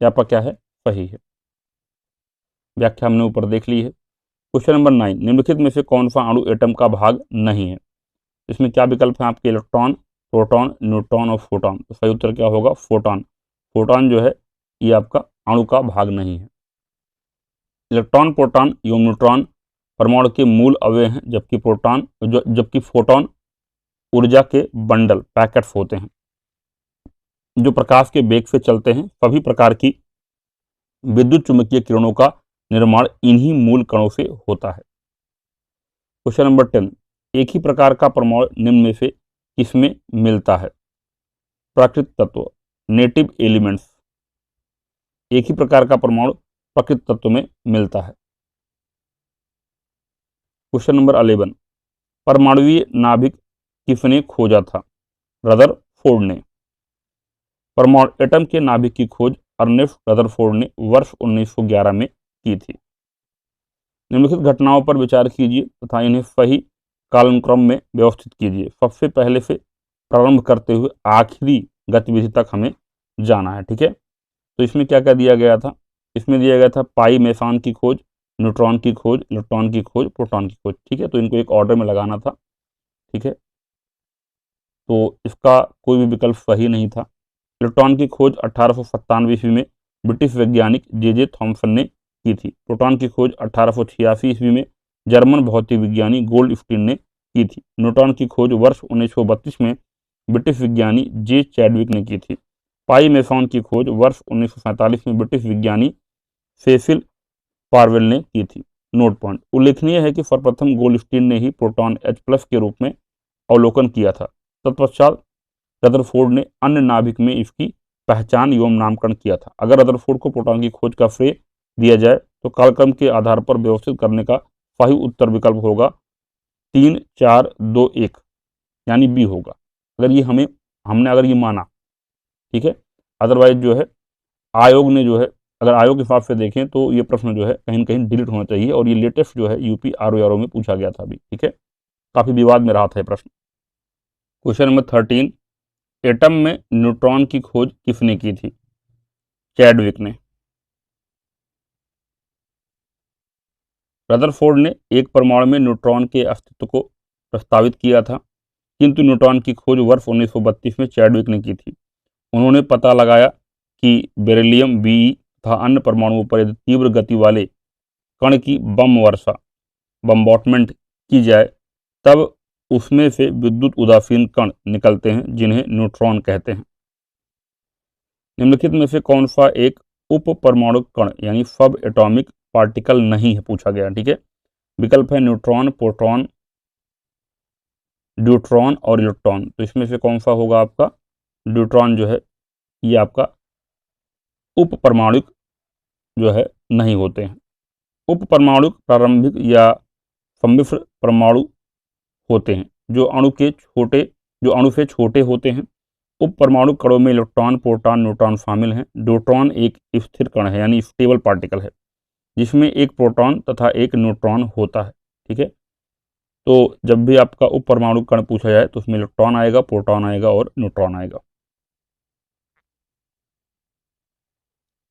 यहाँ पर क्या है, सही है। व्याख्या हमने ऊपर देख ली है। क्वेश्चन नंबर 9, निम्नलिखित में से कौन सा अणु एटम का भाग नहीं है। इसमें क्या विकल्प है आपके, इलेक्ट्रॉन, प्रोटॉन, न्यूट्रॉन और फोटॉन। तो सही उत्तर क्या होगा, फोटॉन। फोटॉन जो है ये आपका अणु का भाग नहीं है। इलेक्ट्रॉन, प्रोटॉन एवं न्यूट्रॉन परमाणु के मूल अवयव हैं, जबकि फोटॉन ऊर्जा के बंडल पैकेट्स होते हैं जो प्रकाश के वेग से चलते हैं। सभी प्रकार की विद्युत चुंबकीय किरणों का निर्माण इन्हीं मूल कणों से होता है। क्वेश्चन नंबर 10, एक ही प्रकार का परमाणु निम्न में से किसमें मिलता है। प्राकृतिक तत्व, नेटिव एलिमेंट्स। एक ही प्रकार का परमाणु प्राकृतिक तत्व में मिलता है। क्वेश्चन नंबर 11, परमाणुवीय नाभिक किसने खोजा था। रदरफोर्ड ने। परमाणु एटम के नाभिक की खोज अर्नेस्ट रदरफोर्ड ने वर्ष 1911 में की थी। निम्नलिखित घटनाओं पर विचार कीजिए तथा इन्हें सही कालानुक्रम में व्यवस्थित कीजिए। सबसे पहले से प्रारंभ करते हुए आखिरी गतिविधि तक हमें जाना है। ठीक है, तो इसमें क्या क्या दिया गया था। इसमें दिया गया था पाई मेसान की खोज, न्यूट्रॉन की खोज, इलेक्ट्रॉन की खोज, प्रोटॉन की खोज। ठीक है, तो इनको एक ऑर्डर में लगाना था। ठीक है, तो इसका कोई भी विकल्प सही नहीं था। इलेक्ट्रॉन की खोज 1897 ईस्वी में ब्रिटिश वैज्ञानिक जे थॉम्सन ने की थी। प्रोटॉन की खोज 1886 ईस्वी में जर्मन भौतिक विज्ञानी गोल्डस्टीन ने की थी। न्यूट्रॉन की खोज वर्ष 1932 में ब्रिटिश विज्ञानी जे चैडविक ने की थी। पाई मेसॉन की खोज वर्ष 1947 में ब्रिटिश विज्ञानी सेसिल पार्वेल ने की थी। नोट पॉइंट, उल्लेखनीय है कि सर्वप्रथम गोल्डस्टीन ने ही प्रोटॉन H+ के रूप में अवलोकन किया था। तत्पश्चात रदरफोर्ड ने अन्य नाभिक में इसकी पहचान एवं नामकरण किया था। अगर रदरफोर्ड को प्रोटॉन की खोज का श्रेय दिया जाए तो कालक्रम के आधार पर व्यवस्थित करने का सही उत्तर विकल्प होगा 3, 4, 2, 1 यानी बी होगा। अगर ये हमने अगर ये माना, ठीक है। अदरवाइज जो है आयोग ने जो है, अगर आयोग के हिसाब से देखें तो ये प्रश्न जो है कहीं न कहीं डिलीट होना चाहिए। और ये लेटेस्ट जो है यूपी आरओ में पूछा गया था अभी। ठीक है, काफी विवाद में रहा था ये प्रश्न। क्वेश्चन नंबर 13, एटम में न्यूट्रॉन की खोज किसने की थी। चैडविक ने। रदरफोर्ड ने एक परमाणु में न्यूट्रॉन के अस्तित्व को प्रस्तावित किया था, किंतु न्यूट्रॉन की खोज वर्ष 1932 में चैडविक ने की थी। उन्होंने पता लगाया कि बेरिलियम Be तथा अन्य परमाणुओं पर यदि तीव्र गति वाले कण की बम वर्षा बम्बॉटमेंट की जाए तब उसमें से विद्युत उदासीन कण निकलते हैं जिन्हें न्यूट्रॉन कहते हैं। निम्नलिखित में से कौन सा एक उप परमाणु कण यानी सब एटॉमिक पार्टिकल नहीं है पूछा गया। ठीक है, विकल्प है न्यूट्रॉन, प्रोटॉन, ड्यूट्रॉन और इलेक्ट्रॉन। तो इसमें से कौन सा होगा आपका, ड्यूट्रॉन जो है ये आपका उप परमाणुक जो है नहीं होते हैं। उप परमाणुक प्रारंभिक या सम्मिश्र परमाणु होते हैं जो अणु से छोटे होते हैं। उप परमाणु कणों में इलेक्ट्रॉन, प्रोटॉन, न्यूट्रॉन शामिल हैं। ड्यूट्रॉन एक स्थिर कण है यानी स्टेबल पार्टिकल है जिसमें एक प्रोटॉन तथा एक न्यूट्रॉन होता है। ठीक है, तो जब भी आपका उप परमाणु कण पूछा जाए तो उसमें इलेक्ट्रॉन आएगा, प्रोटॉन आएगा और न्यूट्रॉन आएगा।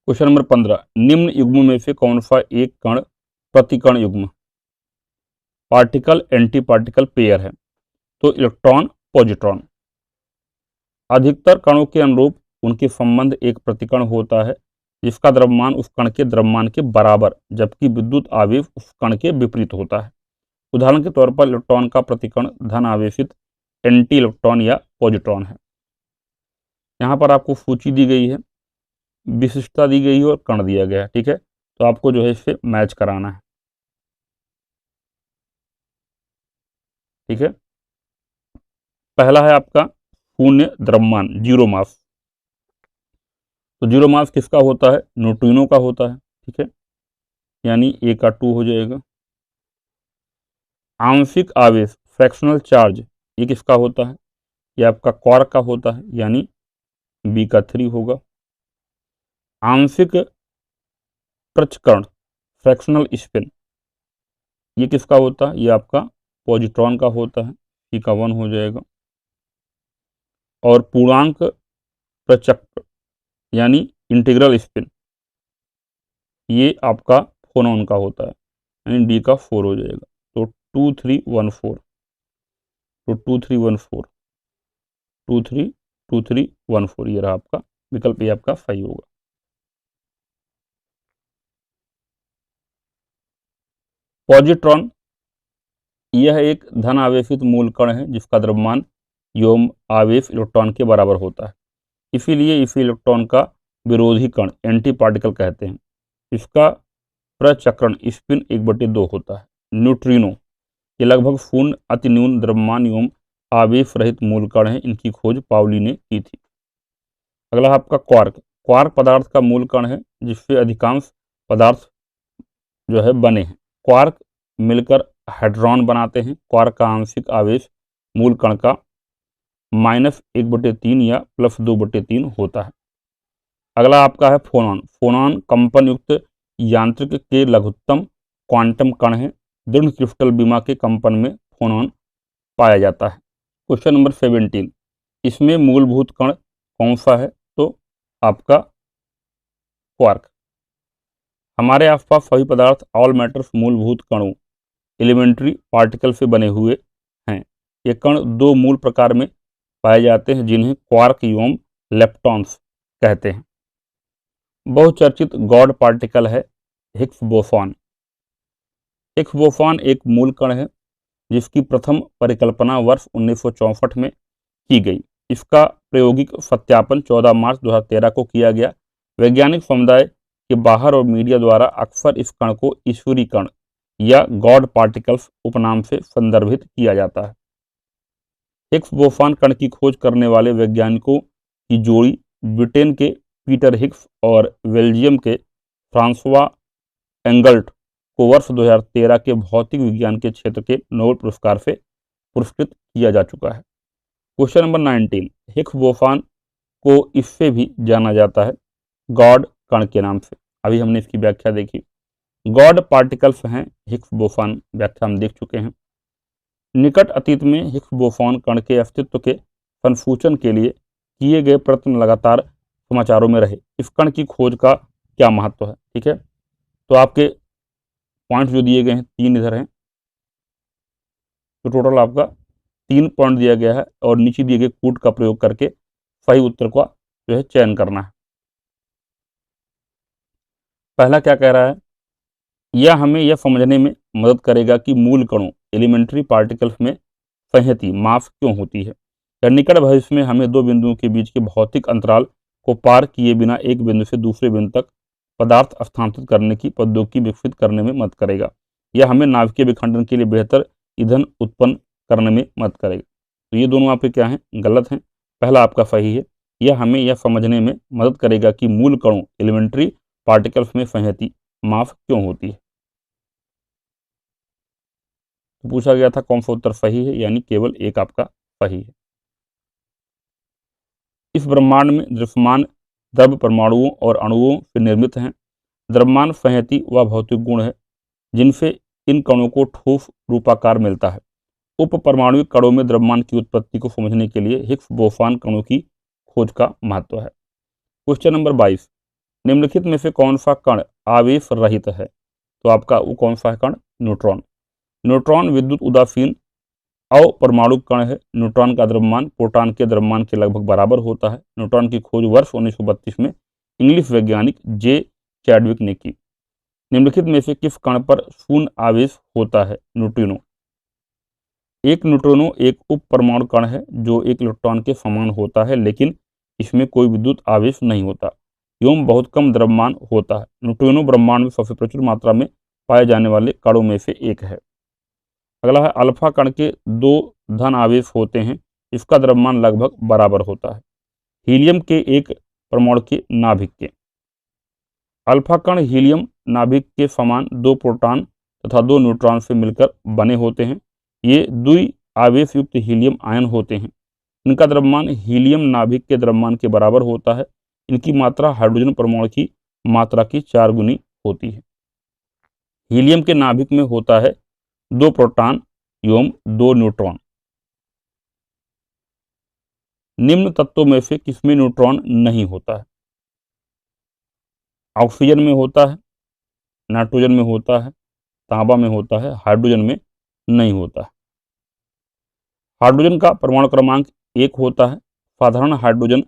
क्वेश्चन नंबर 15, निम्न युग्म में से कौन सा एक कण प्रतिकण युग्म पार्टिकल एंटी पार्टिकल पेयर है। तो इलेक्ट्रॉन, पॉजिट्रॉन। अधिकतर कणों के अनुरूप उनके संबंध एक प्रतिकण होता है जिसका द्रव्यमान उस कण के द्रव्यमान के बराबर जबकि विद्युत आवेश उस कण के विपरीत होता है। उदाहरण के तौर पर इलेक्ट्रॉन का प्रतिकण धन आवेशित एंटी इलेक्ट्रॉन या पॉजिट्रॉन है। यहाँ पर आपको सूची दी गई है, विशिष्टता दी गई है और कण दिया गया है। ठीक है, तो आपको जो है इससे मैच कराना है। ठीक है। पहला है आपका शून्य द्रव्यमान, जीरो मास। तो जीरो मास किसका होता है? न्यूट्रिनो का होता है, ठीक है, यानी ए का 2 हो जाएगा। आंशिक आवेश, फ्रैक्शनल चार्ज, ये किसका होता है? ये आपका क्वार्क का होता है, यानी बी का 3 होगा। आंशिक प्रचकरण, फ्रैक्शनल स्पिन, ये किसका होता है? ये आपका पॉजिट्रॉन का होता है, सी का 1 हो जाएगा। और पूर्णांक प्रचक्र यानी इंटीग्रल स्पिन, ये आपका फोनॉन का होता है, यानी डी का 4 हो जाएगा। तो 2314, तो 2314, 232314, ये रहा आपका विकल्प, ये आपका सही होगा। पॉजिट्रॉन यह एक धन आवेशित मूल कण है जिसका द्रव्यमान एवं आवेश इलेक्ट्रॉन के बराबर होता है, इसीलिए इसे इलेक्ट्रॉन का विरोधी कण, एंटी पार्टिकल कहते हैं। इसका प्रचक्रण स्पिन 1/2 होता है। न्यूट्रिनो ये लगभग शून्य अति न्यून द्रव्यमान एवं आवेश रहित मूल कण है, इनकी खोज पाउली ने की थी। अगला है आपका क्वार्क। क्वार्क पदार्थ का मूल कण है जिससे अधिकांश पदार्थ जो है बने हैं। क्वार्क मिलकर हेड्रॉन बनाते हैं। क्वार्क का आंशिक आवेश मूल कण का -1/3 या +2/3 होता है। अगला आपका है फोनॉन। फोनॉन कंपन युक्त यांत्रिक के लघुत्तम क्वांटम कण है। दृढ़ क्रिस्टल बीमा के कंपन में फोनॉन पाया जाता है। क्वेश्चन नंबर 17, इसमें मूलभूत कण कौन सा है? तो आपका क्वार्क। हमारे आसपास सभी पदार्थ, ऑल मैटर्स, मूलभूत कणों, एलिमेंट्री पार्टिकल से बने हुए हैं। ये कण दो मूल प्रकार में पाए जाते हैं जिन्हें क्वार्क एवं लेप्टॉन्स कहते हैं। बहुचर्चित गॉड पार्टिकल है हिग्स बोसॉन। हिग्स बोसॉन एक मूल कण है जिसकी प्रथम परिकल्पना वर्ष 1964 में की गई। इसका प्रायोगिक सत्यापन 14 मार्च 2013 को किया गया। वैज्ञानिक समुदाय के बाहर और मीडिया द्वारा अक्सर इस कण को ईश्वरी कण या गॉड पार्टिकल्स उपनाम से संदर्भित किया जाता है। हिग्स बोसॉन कण की खोज करने वाले वैज्ञानिकों की जोड़ी ब्रिटेन के पीटर हिग्स और बेल्जियम के फ्रांसवा एंगल्ट को वर्ष 2013 के भौतिक विज्ञान के क्षेत्र के नोबेल पुरस्कार से पुरस्कृत किया जा चुका है। क्वेश्चन नंबर 19, हिग्स बोसॉन को इससे भी जाना जाता है गॉड कण के नाम से। अभी हमने इसकी व्याख्या देखी। गॉड पार्टिकल्स हैं हिग्स बोसॉन, व्याख्या हम देख चुके हैं। निकट अतीत में हिग्स बोसॉन कण के अस्तित्व के संसूचन के लिए किए गए प्रयत्न लगातार समाचारों में रहे। इस कण की खोज का क्या महत्व है? ठीक है, तो आपके पॉइंट जो दिए गए हैं 3 इधर हैं, तो टोटल आपका 3 पॉइंट दिया गया है और नीचे दिए गए कूट का प्रयोग करके सही उत्तर का जो है चयन करना है। पहला क्या कह रहा है? यह हमें यह समझने में मदद करेगा कि मूल कणों, एलिमेंट्री पार्टिकल्स में संहति, मास क्यों होती है। या निकट भविष्य में हमें दो बिंदुओं के बीच के भौतिक अंतराल को पार किए बिना एक बिंदु से दूसरे बिंदु तक पदार्थ स्थानांतरित करने की प्रौद्योगिकी विकसित करने में मदद करेगा। यह हमें नाभिकीय विखंडन के लिए बेहतर ईंधन उत्पन्न करने में मदद करेगा। तो ये दोनों आपके क्या हैं? गलत हैं। पहला आपका सही है। यह हमें यह समझने में मदद करेगा कि मूल कणों, एलिमेंट्री पार्टिकल्स में संहति, मास क्यों होती है। तो पूछा गया था कौन सा उत्तर सही है, यानी केवल एक आपका सही है। इस ब्रह्मांड में दृश्यमान द्रव्य परमाणुओं और अणुओं से निर्मित हैं। द्रव्यमान संहति व भौतिक गुण है जिनसे इन कणों को ठोस रूपाकार मिलता है। उप परमाणुविक कणों में द्रव्यमान की उत्पत्ति को समझने के लिए हिग्स बोसॉन कणों की खोज का महत्व है। क्वेश्चन नंबर 22, निम्नलिखित में से कौन सा कण आवेश रहित है? तो आपका वो कौन सा है कण? न्यूट्रॉन। न्यूट्रॉन विद्युत उदासीन अपरमाणुक कण है। न्यूट्रॉन का द्रव्यमान प्रोटॉन के द्रव्यमान के लगभग बराबर होता है। न्यूट्रॉन की खोज वर्ष 1932 में इंग्लिश वैज्ञानिक जे चैडविक ने की। निम्नलिखित में से किस कण पर शून्य आवेश होता है? न्यूट्रिनो। एक न्यूट्रिनो एक उप परमाणु कण है जो एक इलेक्ट्रॉन के समान होता है, लेकिन इसमें कोई विद्युत आवेश नहीं होता एवं बहुत कम द्रव्यमान होता है। न्यूट्रिनो ब्रह्मांड में सबसे प्रचुर मात्रा में पाए जाने वाले कणों में से एक है। अगला है अल्फा कण के 2 धन आवेश होते हैं, इसका द्रव्यमान लगभग बराबर होता है। हीलियम के एक परमाणु के नाभिक के। अल्फा कण हीलियम नाभिक के समान 2 प्रोटॉन तथा 2 न्यूट्रॉन से मिलकर बने होते हैं। ये द्वि आवेश युक्त हीलियम आयन होते हैं। इनका द्रव्यमान हीलियम नाभिक के द्रव्यमान के बराबर होता है। इनकी मात्रा हाइड्रोजन परमाणु की मात्रा की 4 गुनी होती है। हीलियम के नाभिक में होता है 2 प्रोटॉन एवं 2 न्यूट्रॉन। निम्न तत्वों में से किसमें न्यूट्रॉन नहीं होता है? ऑक्सीजन में होता है, नाइट्रोजन में होता है, तांबा में होता है, हाइड्रोजन में नहीं होता है। हाइड्रोजन का परमाणु क्रमांक 1 होता है। साधारण हाइड्रोजन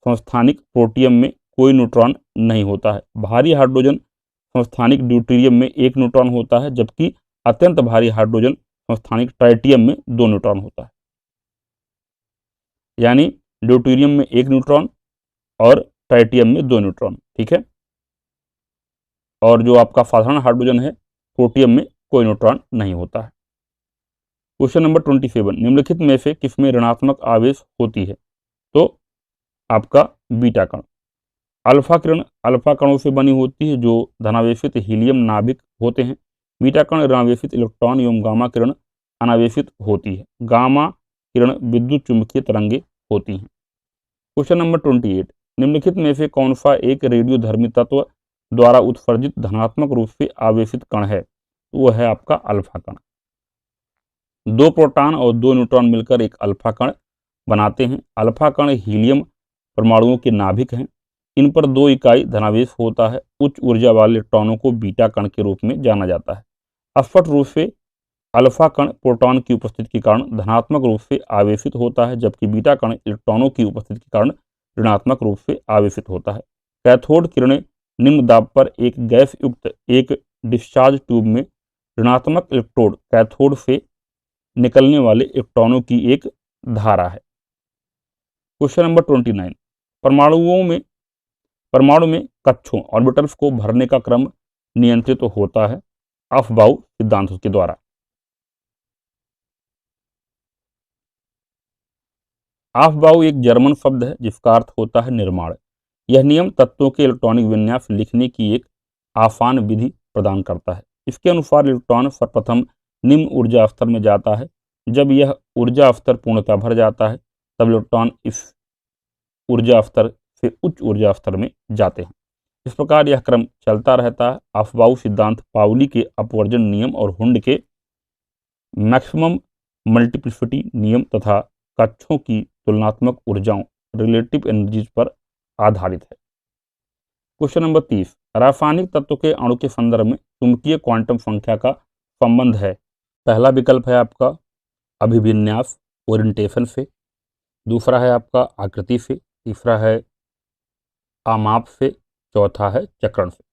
समस्थानिक प्रोटियम में कोई न्यूट्रॉन नहीं होता है। भारी हाइड्रोजन समस्थानिक ड्यूटेरियम में 1 न्यूट्रॉन होता है, जबकि अत्यंत भारी हाइड्रोजन समस्थानिक ट्राइटियम में 2 न्यूट्रॉन होता है। यानी ड्यूटेरियम में 1 न्यूट्रॉन और ट्राइटियम में 2 न्यूट्रॉन। ठीक है। और जो आपका साधारण हाइड्रोजन है प्रोटियम में कोई न्यूट्रॉन नहीं होता है। क्वेश्चन नंबर 27, निम्नलिखित में से किसमें ऋणात्मक आवेश होती है? तो आपका बीटा कण। अल्फा किरण अल्फा कणों से बनी होती है जो धनावेशित हीलियम नाभिक होते हैं। बीटा कण ऋणावेशित इलेक्ट्रॉन एवं गामा किरण अनावेशित होती है। गामा किरण विद्युत चुंबकीय तरंगे होती हैं। क्वेश्चन नंबर 28, निम्नलिखित में से कौन सा एक रेडियोधर्मी तत्व द्वारा उत्सर्जित धनात्मक रूप से आवेशित कण है? वो है आपका अल्फा कण। 2 प्रोटॉन और 2 न्यूट्रॉन मिलकर एक अल्फा कण बनाते हैं। अल्फा कण हीलियम परमाणुओं के नाभिक हैं। इन पर 2 इकाई धनावेश होता है। उच्च ऊर्जा वाले इलेक्ट्रॉनों को बीटा कण के रूप में जाना जाता है। स्पष्ट रूप से अल्फा कण प्रोटॉन की उपस्थिति के कारण धनात्मक रूप से आवेशित होता है, जबकि बीटा कण इलेक्ट्रॉनों की उपस्थिति के कारण ऋणात्मक रूप से आवेशित होता है। कैथोड किरणें निम्न दाब पर एक गैस युक्त एक डिस्चार्ज ट्यूब में ऋणात्मक इलेक्ट्रोड कैथोड से निकलने वाले इलेक्ट्रॉनों की एक धारा है। क्वेश्चन नंबर 29, परमाणु में कक्षों ऑर्बिटल्स को भरने का क्रम नियंत्रित होता है अफबाउ सिद्धांत के द्वारा। अफबाउ एक जर्मन शब्द है जिसका अर्थ होता है निर्माण। यह नियम तत्वों के इलेक्ट्रॉनिक विन्यास लिखने की एक आसान विधि प्रदान करता है। इसके अनुसार इलेक्ट्रॉन सर्वप्रथम निम्न ऊर्जा स्तर में जाता है। जब यह ऊर्जा स्तर पूर्णतः भर जाता है तब इलेक्ट्रॉन इस ऊर्जा स्तर से उच्च ऊर्जा स्तर में जाते हैं। इस प्रकार यह क्रम चलता रहता है। अफबाउ सिद्धांत पाउली के अपवर्जन नियम और हुंड के मैक्सिमम मल्टीप्लिसिटी नियम तथा कक्षों की तुलनात्मक ऊर्जाओं रिलेटिव एनर्जीज पर आधारित है। क्वेश्चन नंबर 30, रासायनिक तत्व के अणु के संदर्भ में चुंबकीय क्वांटम संख्या का संबंध है। पहला विकल्प है आपका अभिविन्यास ओरिएंटेशन से, दूसरा है आपका आकृति से, तीसरा है आमाप से, चौथा है चक्रण से।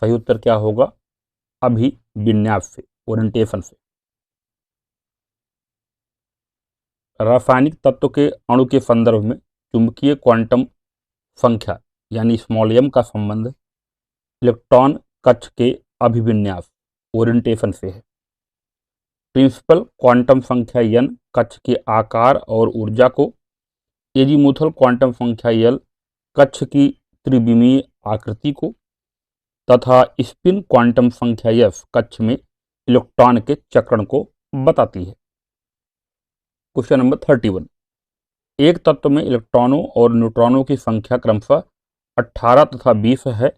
सही उत्तर क्या होगा? अभिविन्यास से, ओरिएंटेशन से। रासायनिक तत्व के अणु के संदर्भ में चुंबकीय क्वांटम संख्या यानी स्मॉल m का संबंध इलेक्ट्रॉन कक्ष के अभिविन्यास ओरिएंटेशन से है। प्रिंसिपल क्वांटम संख्या n कक्ष के आकार और ऊर्जा को, एजीमुथल क्वांटम संख्या l कक्ष की त्रिविमीय आकृति को तथा स्पिन क्वांटम संख्या f कक्ष में इलेक्ट्रॉन के चक्रण को बताती है। क्वेश्चन नंबर 31, एक तत्व में इलेक्ट्रॉनों और न्यूट्रॉनों की संख्या क्रमशः 18 तथा 20 है।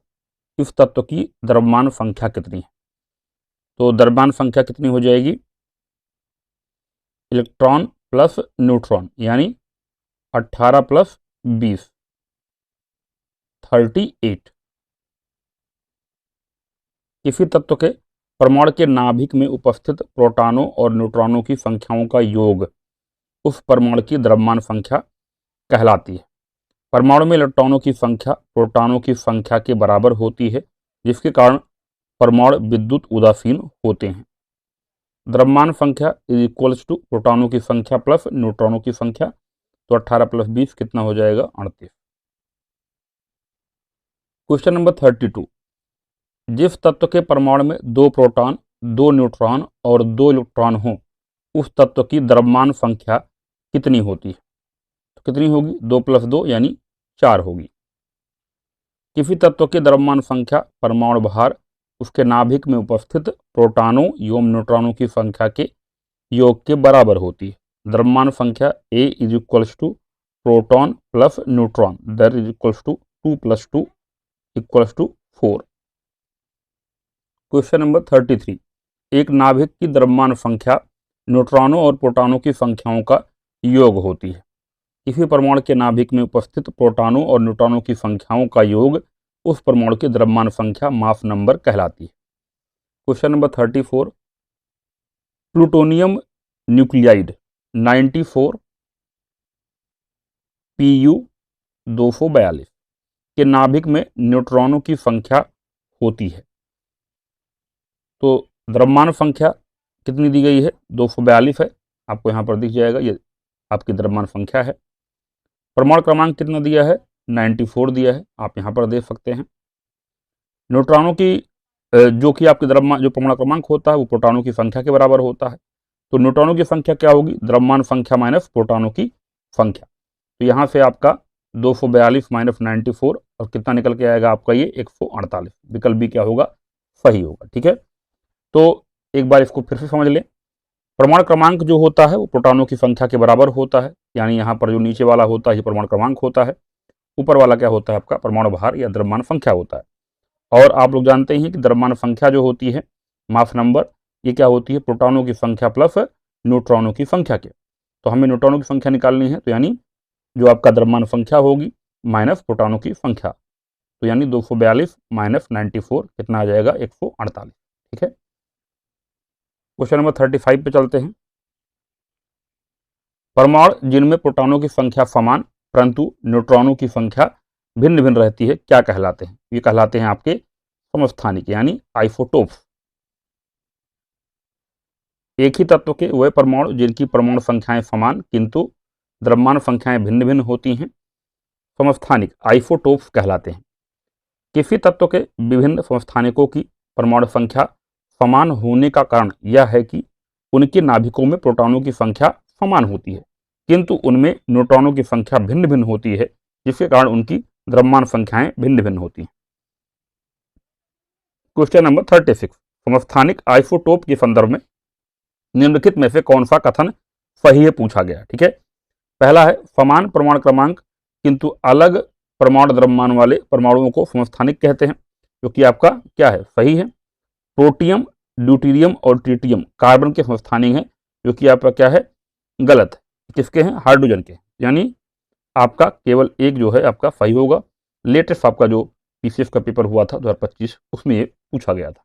इस तत्व की द्रव्यमान संख्या कितनी है? तो द्रव्यमान संख्या कितनी हो जाएगी? इलेक्ट्रॉन प्लस न्यूट्रॉन यानी 18 प्लस 20 38। किसी तत्व के परमाणु के नाभिक में उपस्थित प्रोटॉनों और न्यूट्रॉनों की संख्याओं का योग उस परमाणु की द्रव्यमान संख्या कहलाती है। परमाणु में इलेक्ट्रॉनों की संख्या प्रोटॉनों की संख्या के बराबर होती है, जिसके कारण परमाणु विद्युत उदासीन होते हैं। द्रव्यमान संख्या इज इक्वल्स टू प्रोटॉनों की संख्या प्लस न्यूट्रॉनों की संख्या, तो 18 प्लस 20 कितना हो जाएगा? 38। क्वेश्चन नंबर 32, जिस तत्व के परमाणु में 2 प्रोटॉन 2 न्यूट्रॉन और 2 इलेक्ट्रॉन हों उस तत्व की द्रव्यमान संख्या कितनी होती है? तो कितनी होगी? 2 + 2 यानी 4 होगी। किसी तत्व की द्रव्यमान संख्या परमाणु भार उसके नाभिक में उपस्थित प्रोटॉनों एवं न्यूट्रॉनों की संख्या के योग के बराबर होती है। द्रव्यमान संख्या A = proton plus neutron that = 2 + 2 = 4। Question number 33। एक नाभिक की द्रव्यमान संख्या न्यूट्रॉनों और प्रोटॉनों की संख्याओं का योग होती है। किसी परमाणु के नाभिक में उपस्थित प्रोटॉनों और न्यूट्रॉनों की संख्याओं का योग उस परमाणु की द्रव्यमान संख्या मास नंबर कहलाती है। Question number 34। Plutonium nuclide 94 Pu 242 के नाभिक में न्यूट्रॉनों की संख्या होती है। तो द्रव्यमान संख्या कितनी दी गई है? 242 है, आपको यहाँ पर दिख जाएगा, ये आपकी द्रव्यमान संख्या है। परमाणु क्रमांक कितना दिया है? 94 दिया है, आप यहाँ पर देख सकते हैं। न्यूट्रॉनों की जो कि आपकी द्रव्यमान जो परमाणु क्रमांक होता है वो प्रोटॉनों की संख्या के बराबर होता है। तो न्यूट्रॉनों की संख्या क्या होगी? द्रव्यमान संख्या माइनस प्रोटॉनों की संख्या। तो यहाँ से आपका 242 - 94 और कितना निकल के आएगा आपका? ये 148। विकल्प भी क्या होगा? सही होगा। ठीक है, तो एक बार इसको फिर से समझ लें। परमाणु क्रमांक जो होता है वो प्रोटॉनों की संख्या के बराबर होता है, यानी यहाँ पर जो नीचे वाला होता है ये परमाणु क्रमांक होता है, ऊपर वाला क्या होता है? आपका परमाणु भार या द्रव्यमान संख्या होता है। और आप लोग जानते हैं कि द्रव्यमान संख्या जो होती है मास नंबर, ये क्या होती है? प्रोटॉनों की संख्या प्लस न्यूट्रॉनों की संख्या के। तो हमें न्यूट्रॉनों की संख्या निकालनी है, तो यानी जो आपका द्रव्यमान संख्या होगी माइनस प्रोटॉनों की संख्या, तो यानी 242 - 94 कितना आ जाएगा? 148। ठीक है, क्वेश्चन नंबर 35 पे चलते हैं। परमाणु जिनमें प्रोटॉनों की संख्या समान परंतु न्यूट्रॉनों की संख्या भिन्न भिन्न रहती है क्या कहलाते हैं? ये कहलाते हैं आपके समस्थानिक यानी आइसोटोप्स। एक ही तत्व के वह परमाणु जिनकी परमाणु संख्याएं समान किंतु द्रव्यमान संख्याएं भिन्न भिन्न होती हैं समस्थानिक आइसोटोप्स कहलाते हैं। किसी तत्व के विभिन्न समस्थानिकों की परमाणु संख्या समान होने का कारण यह है कि उनके नाभिकों में प्रोटॉनों की संख्या समान होती है किंतु उनमें न्यूट्रॉनों की संख्या भिन्न भिन्न होती है, जिसके कारण उनकी द्रव्यमान संख्याएं भिन्न भिन्न होती हैं। Question number 36। समस्थानिक आइसोटोप के संदर्भ में निम्नलिखित में से कौन सा कथन सही है पूछा गया। ठीक है, पहला है समान परमाणु क्रमांक किंतु अलग परमाणु द्रव्यमान वाले परमाणुओं को समस्थानिक कहते हैं, जो कि आपका क्या है? सही है। प्रोटियम, ड्यूटेरियम और ट्रिटियम कार्बन के समस्थानिक हैं, जो कि आपका क्या है? गलत है। किसके हैं? हाइड्रोजन के, यानी आपका केवल एक जो है आपका सही होगा। लेटेस्ट आपका जो पीसीएस का पेपर हुआ था 2025 उसमें ये पूछा गया था।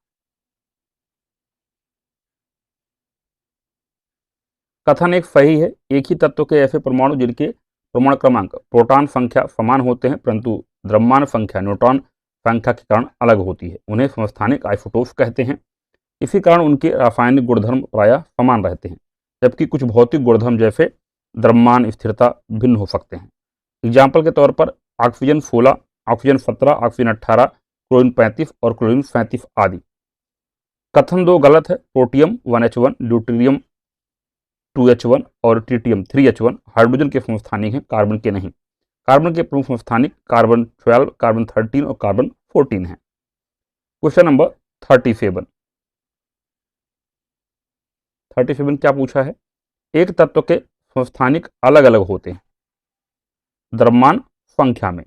कथन एक सही है। एक ही तत्व के ऐसे परमाणु जिनके परमाणु क्रमांक प्रोटॉन संख्या समान होते हैं परंतु द्रव्यमान संख्या न्यूट्रॉन संख्या के कारण अलग होती है, उन्हें समस्थानिक आइसोटोप्स कहते हैं। इसी कारण उनके रासायनिक गुणधर्म प्रायः समान रहते हैं, जबकि कुछ भौतिक गुणधर्म जैसे द्रव्यमान स्थिरता भिन्न हो सकते हैं। एग्जाम्पल के तौर पर ऑक्सीजन 16, ऑक्सीजन 17, ऑक्सीजन 18, क्लोरीन 35 और क्लोरीन 37 आदि। कथन 2 गलत है। प्रोटियम 1H1, ड्यूटेरियम 2H1 और ट्रिटियम 3H1 हाइड्रोजन के समस्थानिक हैं, कार्बन के नहीं। कार्बन के प्रमुख समस्थानिक कार्बन 12, कार्बन 13 और कार्बन 14 हैं। Question number 37। 37 क्या पूछा है? एक तत्व के समस्थानिक अलग अलग होते हैं द्रव्यमान संख्या में,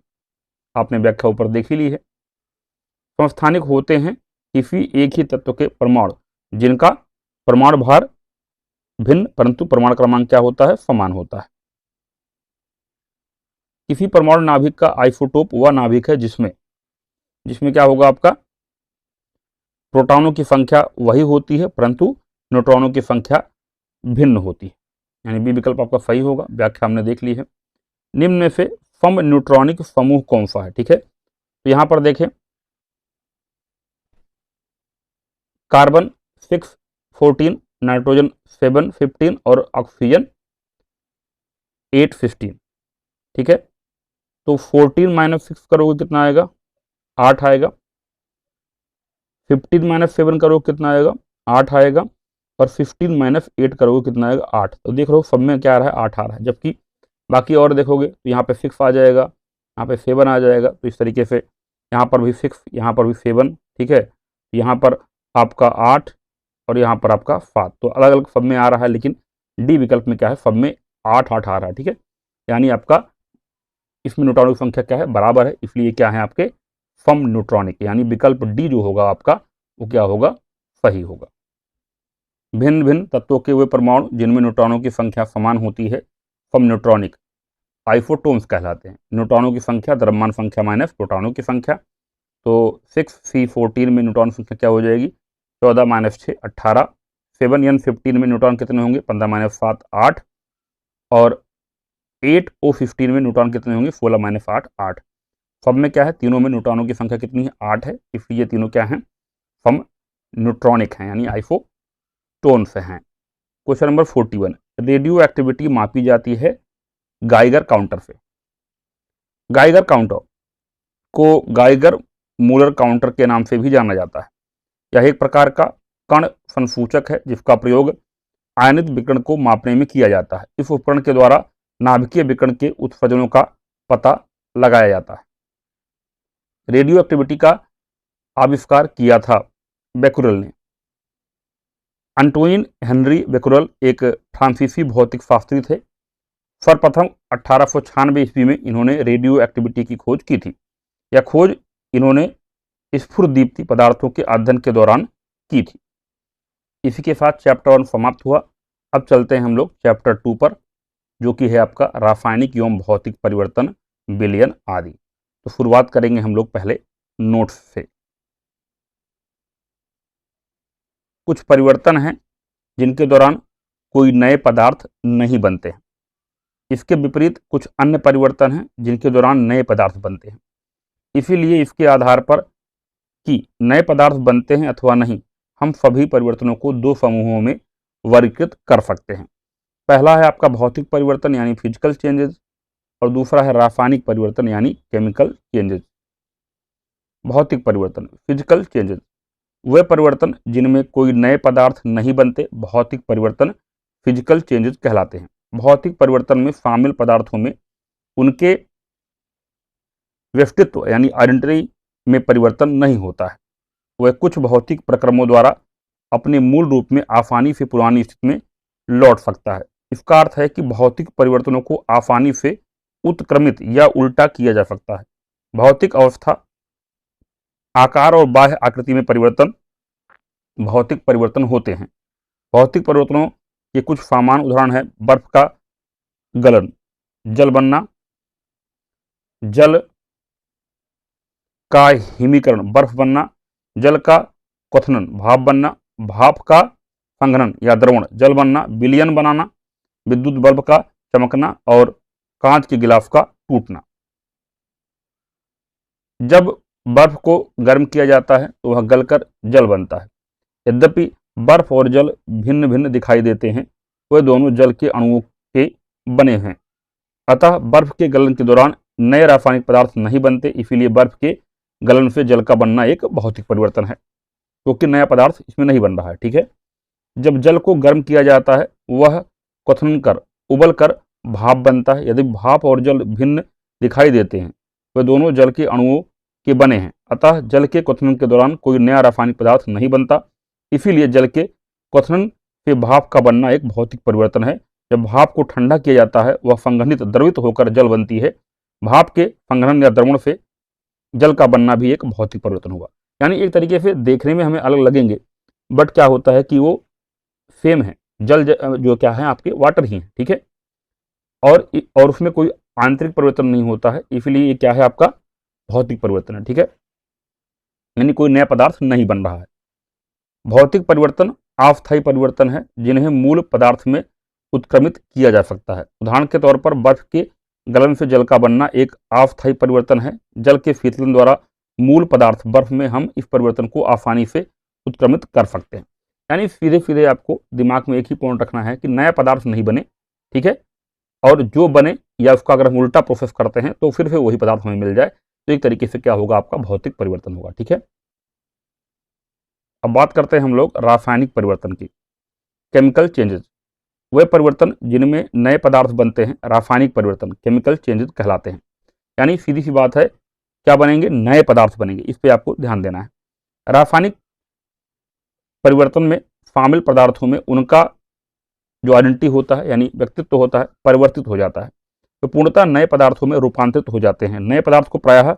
आपने व्याख्या ऊपर देख ही ली है। समस्थानिक होते हैं किसी एक ही तत्व के परमाणु जिनका परमाणु भार भिन्न परंतु परमाणु क्रमांक क्या होता है? समान होता है। किसी परमाणु नाभिक का आइसोटोप वह नाभिक है जिसमें क्या होगा? आपका प्रोटॉनों की संख्या वही होती है परंतु न्यूट्रॉनों की संख्या भिन्न होती है, यानी बी विकल्प आपका सही होगा। व्याख्या हमने देख ली है। निम्न में से सम न्यूट्रॉनिक समूह कौन सा है? ठीक है, तो यहां पर देखें कार्बन 6 14, नाइट्रोजन 7 15 और ऑक्सीजन 8 15। ठीक है, तो 14 - 6 करोगे कितना आएगा? 8 आएगा। 15 - 7 करोगे कितना आएगा? 8 आएगा। और 15 माइनस 8 करोगे कितना आएगा 8। तो देख रहे हो सब में क्या आ रहा है 8 आ रहा है, जबकि बाकी और देखोगे तो यहाँ पे 6 आ जाएगा, यहाँ पे 7 आ जाएगा। तो इस तरीके से यहाँ पर भी 6, यहाँ पर भी 7, ठीक है। यहाँ पर आपका 8 और यहाँ पर आपका 7, तो अलग अलग सब में आ रहा है, लेकिन डी विकल्प में क्या है, सब में 8 8 आ रहा है, ठीक है। यानी आपका इसमें न्यूट्रॉनों की संख्या क्या है, बराबर है, इसलिए क्या है आपके सम न्यूट्रॉनिक, यानी विकल्प डी जो होगा आपका वो क्या होगा, सही होगा। भिन्न भिन्न तत्वों के वे परमाणु जिनमें न्यूट्रॉनों की संख्या समान होती है सम न्यूट्रॉनिक आइसोटोन्स कहलाते हैं। न्यूट्रॉनों की संख्या द्रव्यमान संख्या माइनस प्रोटॉनों की संख्या। तो 6C14 में न्यूट्रॉन संख्या क्या हो जाएगी, 14 माइनस 6 18। 7N15 में न्यूट्रॉन कितने होंगे, 15 माइनस 7 8। और 8O15 में न्यूट्रॉन कितने होंगे, 16 माइनस 8 8। सब में क्या है, तीनों में न्यूट्रॉनों की संख्या कितनी है, 8 है, इसलिए तीनों क्या हैं, सम न्यूट्रॉनिक हैं, यानी आइसोटोन्स हैं। क्वेश्चन नंबर 41, रेडियो एक्टिविटी मापी जाती है गाइगर काउंटर से। गाइगर काउंटर को गाइगर मूलर काउंटर के नाम से भी जाना जाता है। यह एक प्रकार का कण संसूचक है जिसका प्रयोग आयनित विकिरण को मापने में किया जाता है। इस उपकरण के द्वारा नाभिकीय विकिरण के उत्सर्जनों का पता लगाया जाता है। रेडियो एक्टिविटी का आविष्कार किया था बेकुरेल ने। अंटोइन हेनरी बेकुरेल एक फ्रांसीसी भौतिक शास्त्री थे। सर्वप्रथम 1896 ईस्वी में इन्होंने रेडियो एक्टिविटी की खोज की थी। यह खोज इन्होंने स्फुरदीप्ति पदार्थों के अध्ययन के दौरान की थी। इसी के साथ चैप्टर 1 समाप्त हुआ। अब चलते हैं हम लोग चैप्टर 2 पर, जो कि है आपका रासायनिक एवं भौतिक परिवर्तन, विलयन आदि। तो शुरुआत करेंगे हम लोग पहले नोट्स से। कुछ परिवर्तन हैं जिनके दौरान कोई नए पदार्थ नहीं बनते हैं। इसके विपरीत कुछ अन्य परिवर्तन हैं जिनके दौरान नए पदार्थ बनते हैं। इसीलिए इसके आधार पर कि नए पदार्थ बनते हैं अथवा नहीं, हम सभी परिवर्तनों को दो समूहों में वर्गीकृत कर सकते हैं। पहला है आपका भौतिक परिवर्तन यानी फिजिकल चेंजेस, और दूसरा है रासायनिक परिवर्तन यानी केमिकल चेंजेस। भौतिक परिवर्तन फिजिकल चेंजेस वे परिवर्तन जिनमें कोई नए पदार्थ नहीं बनते, भौतिक परिवर्तन फिजिकल चेंजेस कहलाते हैं। भौतिक परिवर्तन में शामिल पदार्थों में उनके व्यक्तित्व यानी आइडेंटिटी में परिवर्तन नहीं होता है। वह कुछ भौतिक प्रक्रमों द्वारा अपने मूल रूप में आसानी से पुरानी स्थिति में लौट सकता है। इसका अर्थ है कि भौतिक परिवर्तनों को आसानी से उत्क्रमित या उल्टा किया जा सकता है। भौतिक अवस्था, आकार और बाह्य आकृति में परिवर्तन भौतिक परिवर्तन होते हैं। भौतिक परिवर्तनों के कुछ सामान्य उदाहरण है बर्फ का गलन, जल बनना, जल का हिमीकरण बर्फ बनना, जल का क्वथनन भाप बनना, भाप का संघनन या द्रवण जल बनना, विलयन बनाना, विद्युत बल्ब का चमकना और कांच के गिलाफ का टूटना। जब बर्फ को गर्म किया जाता है तो वह गलकर जल बनता है। यद्यपि बर्फ और जल भिन्न भिन्न दिखाई देते हैं, वे दोनों जल के अणुओं के बने हैं। अतः बर्फ के गलन के दौरान नए रासायनिक पदार्थ नहीं बनते, इसीलिए बर्फ के गलन से जल का बनना एक भौतिक परिवर्तन है, क्योंकि नया पदार्थ इसमें नहीं बन रहा है, ठीक है। जब जल को गर्म किया जाता है वह क्वथन कर उबल कर भाप बनता है। यदि भाप और जल भिन्न दिखाई देते हैं, वे दोनों जल के अणुओं के बने हैं, अतः जल के क्वथन के दौरान कोई नया रासायनिक पदार्थ नहीं बनता, इसीलिए जल के क्वथन से भाप का बनना एक भौतिक परिवर्तन है। जब भाप को ठंडा किया जाता है वह संघनित द्रवित होकर जल बनती है। भाप के संघनन या द्रवण से जल का बनना भी एक भौतिक परिवर्तन होगा। यानी एक तरीके से देखने में हमें अलग लगेंगे, बट क्या होता है कि वो सेम है। जल जो क्या है आपके वाटर ही है, ठीक है, और उसमें कोई आंतरिक परिवर्तन नहीं होता है, इसलिए ये क्या है आपका भौतिक परिवर्तन है, ठीक है, यानी कोई नया पदार्थ नहीं बन रहा है। भौतिक परिवर्तन अस्थायी परिवर्तन है जिन्हें मूल पदार्थ में उत्क्रमित किया जा सकता है। उदाहरण के तौर पर बर्फ के गलन से जल का बनना एक अस्थायी परिवर्तन है। जल के शीतलन द्वारा मूल पदार्थ बर्फ में हम इस परिवर्तन को आसानी से उत्क्रमित कर सकते हैं। यानी सीधे सीधे आपको दिमाग में एक ही पॉइंट रखना है कि नया पदार्थ नहीं बने, ठीक है, और जो बने या उसका अगर हम उल्टा प्रोसेस करते हैं तो फिर वही पदार्थ हमें मिल जाए, तो एक तरीके से क्या होगा आपका भौतिक परिवर्तन होगा, ठीक है। अब बात करते हैं हम लोग रासायनिक परिवर्तन की। केमिकल चेंजेस, वे परिवर्तन जिनमें नए पदार्थ बनते हैं रासायनिक परिवर्तन केमिकल चेंजेस कहलाते हैं। यानी सीधी सी बात है, क्या बनेंगे, नए पदार्थ बनेंगे, इस पे आपको ध्यान देना है। रासायनिक परिवर्तन में शामिल पदार्थों में उनका जो आइडेंटिटी होता है यानी व्यक्तित्व होता है परिवर्तित हो जाता है, तो पूर्णतः नए पदार्थों में रूपांतरित हो जाते हैं। नए पदार्थ को प्रायः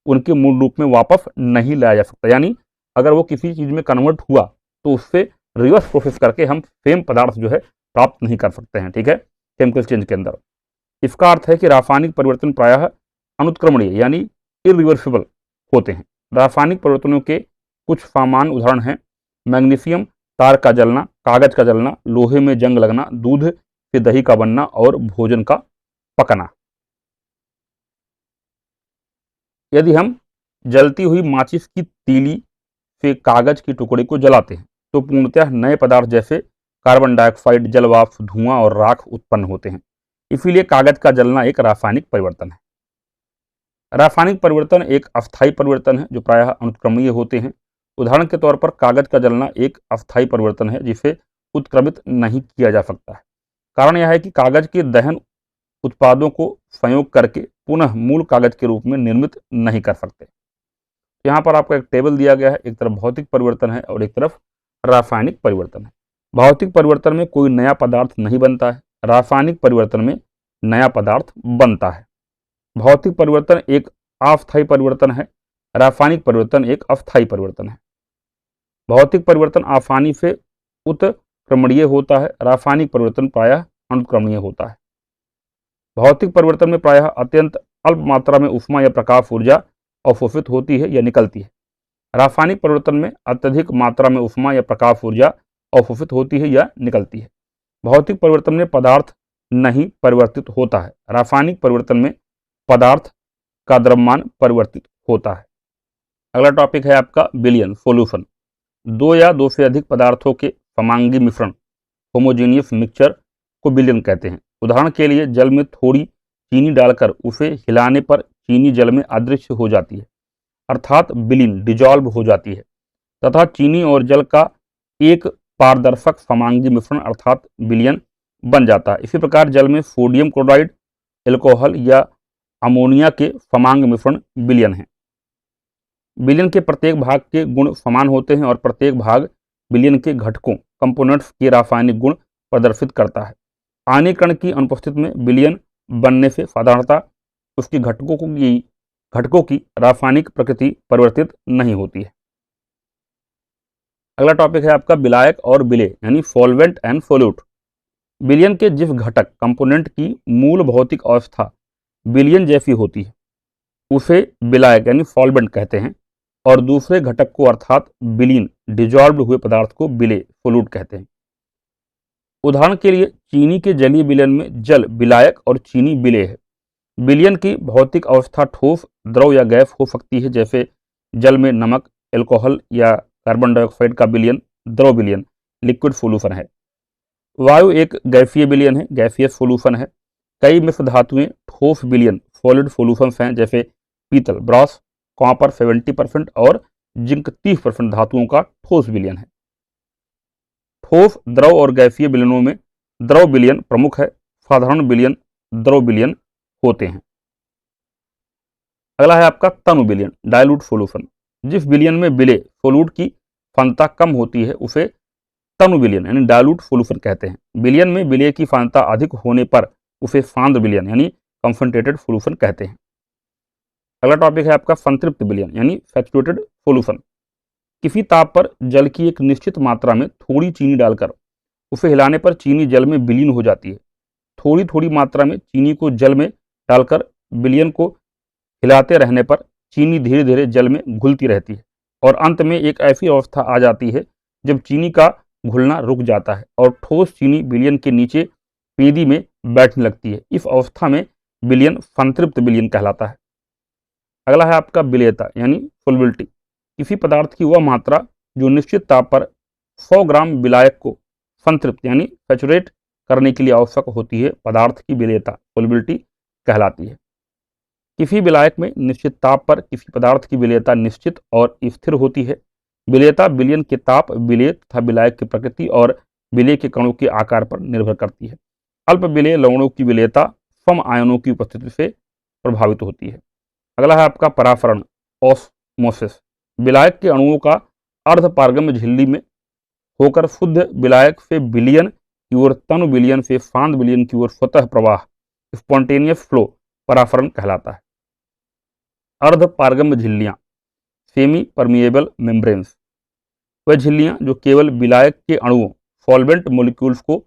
उनके मूल रूप में वापस नहीं लाया जा सकता, यानी अगर वो किसी चीज में कन्वर्ट हुआ तो उससे रिवर्स प्रोसेस करके हम सेम पदार्थ जो है प्राप्त नहीं कर सकते हैं। ठीक है, केमिकल चेंज के अंदर इसका अर्थ है कि रासायनिक परिवर्तन प्रायः अनुत्क्रमणीय यानी इरिवर्सिबल होते हैं। रासायनिक परिवर्तनों के कुछ सामान्य उदाहरण हैं मैग्नीशियम तार का जलना, कागज का जलना, लोहे में जंग लगना, दूध से दही का बनना और भोजन का पकना। यदि हम जलती हुई माचिस की तीली से कागज के टुकड़े को जलाते हैं तो पूर्णतः नए पदार्थ जैसे कार्बन डाइऑक्साइड, जलवाष्प, धुआं और राख उत्पन्न होते हैं। इसीलिए कागज का जलना एक रासायनिक परिवर्तन है। रासायनिक परिवर्तन एक अस्थायी परिवर्तन है जो प्रायः अनुत्क्रमणीय होते हैं। उदाहरण के तौर पर कागज का जलना एक अस्थायी परिवर्तन है जिसे उत्क्रमित नहीं किया जा सकता है। कारण यह है कि कागज के दहन उत्पादों को संयोग करके पुनः मूल कागज के रूप में निर्मित नहीं कर सकते। यहाँ पर आपको एक टेबल दिया गया है, एक तरफ भौतिक परिवर्तन है और एक तरफ रासायनिक परिवर्तन है। भौतिक परिवर्तन में कोई नया पदार्थ नहीं बनता है, रासायनिक परिवर्तन में नया पदार्थ बनता है। भौतिक परिवर्तन एक अस्थायी परिवर्तन है, रासायनिक परिवर्तन एक अस्थायी परिवर्तन है। भौतिक परिवर्तन आसानी से उत्क्रमणीय होता है, रासायनिक परिवर्तन प्रायः अनुत्क्रमणीय होता है। भौतिक परिवर्तन में प्रायः अत्यंत अल्प मात्रा में ऊष्मा या प्रकाश ऊर्जा अवशोषित होती है या निकलती है। रासायनिक परिवर्तन में अत्यधिक मात्रा में ऊष्मा या प्रकाश ऊर्जा अवशोषित होती है या निकलती है। भौतिक परिवर्तन में पदार्थ नहीं परिवर्तित होता है, रासायनिक परिवर्तन में पदार्थ का द्रव्यमान परिवर्तित होता है। अगला टॉपिक है आपका विलयन सॉल्यूशन। दो या दो से अधिक पदार्थों के समांगी मिश्रण होमोजेनियस मिक्सचर को विलयन कहते हैं। उदाहरण के लिए जल में थोड़ी चीनी डालकर उसे हिलाने पर चीनी जल में अदृश्य हो जाती है, अर्थात विलीन डिजॉल्व हो जाती है, तथा चीनी और जल का एक पारदर्शक समांगी मिश्रण अर्थात विलयन बन जाता है। इसी प्रकार जल में सोडियम क्लोराइड, एल्कोहल या अमोनिया के समांग मिश्रण विलयन है। विलयन के प्रत्येक भाग के गुण समान होते हैं और प्रत्येक भाग विलयन के घटकों कंपोनेंट्स के रासायनिक गुण प्रदर्शित करता है। आयनीकरण की अनुपस्थिति में विलयन बनने से साधारणतः उसकी घटकों की रासायनिक प्रकृति परिवर्तित नहीं होती है। अगला टॉपिक है आपका विलायक और विलेय यानी सॉल्वेंट एंड सोल्यूट। विलयन के जिस घटक कंपोनेंट की मूल भौतिक अवस्था विलयन जैसी होती है उसे विलायक यानी सॉल्वेंट कहते हैं और दूसरे घटक को अर्थात विलीन डिजॉल्व्ड हुए पदार्थ को विलेय सोल्यूट कहते हैं। उदाहरण के लिए चीनी के जलीय विलयन में जल विलायक और चीनी विलेय है। विलयन की भौतिक अवस्था ठोस, द्रव या गैस हो सकती है, जैसे जल में नमक, एल्कोहल या कार्बन डाइऑक्साइड का विलयन द्रव विलयन लिक्विड सोल्यूशन है। वायु एक गैसीय विलयन है, गैसियस सोल्यूशन है। कई मिश्र धातुएं ठोस विलयन सॉलिड सोल्यूशंस हैं, जैसे पीतल ब्रॉस, कॉपर 70% और जिंक 30% धातुओं का ठोस विलयन है। ठोस, द्रव और गैसीय विलयनों में द्रव विलयन प्रमुख है, साधारण विलयन द्रव विलयन होते हैं। अगला है आपका तनु विलयन डाइल्यूट सोल्यूशन। जिस विलयन में विलेय सोल्यूट की सांद्रता कम होती है उसे तनु विलयन यानी डाइल्यूट सोल्यूशन कहते हैं। विलयन में विलेय की सांद्रता अधिक होने पर उसे सांद्र विलयन यानी कंसंट्रेटेड सोल्यूशन कहते हैं। अगला टॉपिक है आपका संतृप्त विलयन यानी सैचुरेटेड सोल्यूशन। किसी ताप पर जल की एक निश्चित मात्रा में थोड़ी चीनी डालकर उसे हिलाने पर चीनी जल में विलीन हो जाती है। थोड़ी थोड़ी मात्रा में चीनी को जल में डालकर विलयन को हिलाते रहने पर चीनी धीरे धीरे जल में घुलती रहती है और अंत में एक ऐसी अवस्था आ जाती है जब चीनी का घुलना रुक जाता है और ठोस चीनी विलयन के नीचे पेदी में बैठने लगती है। इस अवस्था में विलयन संतृप्त विलयन कहलाता है। अगला है आपका विलेयता यानी सोल्युबिलिटी। किसी पदार्थ की वह मात्रा जो निश्चित ताप पर 100 ग्राम विलायक को संतृप्त यानी सैचुरेट करने के लिए आवश्यक होती है, पदार्थ की विलेयता सोल्युबिलिटी कहलाती है। किसी विलायक में निश्चित ताप पर किसी पदार्थ की विलेयता निश्चित और स्थिर होती है। विलेयता विलयन के ताप, विलेय तथा विलायक की प्रकृति और विलेय के कणों के आकार पर निर्भर करती है। अल्प विलेय लवणों की विलेयता सम आयनों की उपस्थिति से प्रभावित होती है। अगला है आपका पराफरण, ऑस्मोसिस। विलायक के अणुओं का अर्धपारगम्य झिल्ली में होकर शुद्ध विलायक से विलयन की ओर, तन विलयन से फांद विलयन की ओर स्वतः प्रवाह, स्पॉन्टेनियस फ्लो, पराफरण कहलाता है। अर्धपारगम्य झिल्लियां, सेमी परमिएबल मेम्ब्रेन्स, वह झिल्लियां जो केवल विलायक के अणुओं, सॉल्वेंट मॉलिक्यूल्स को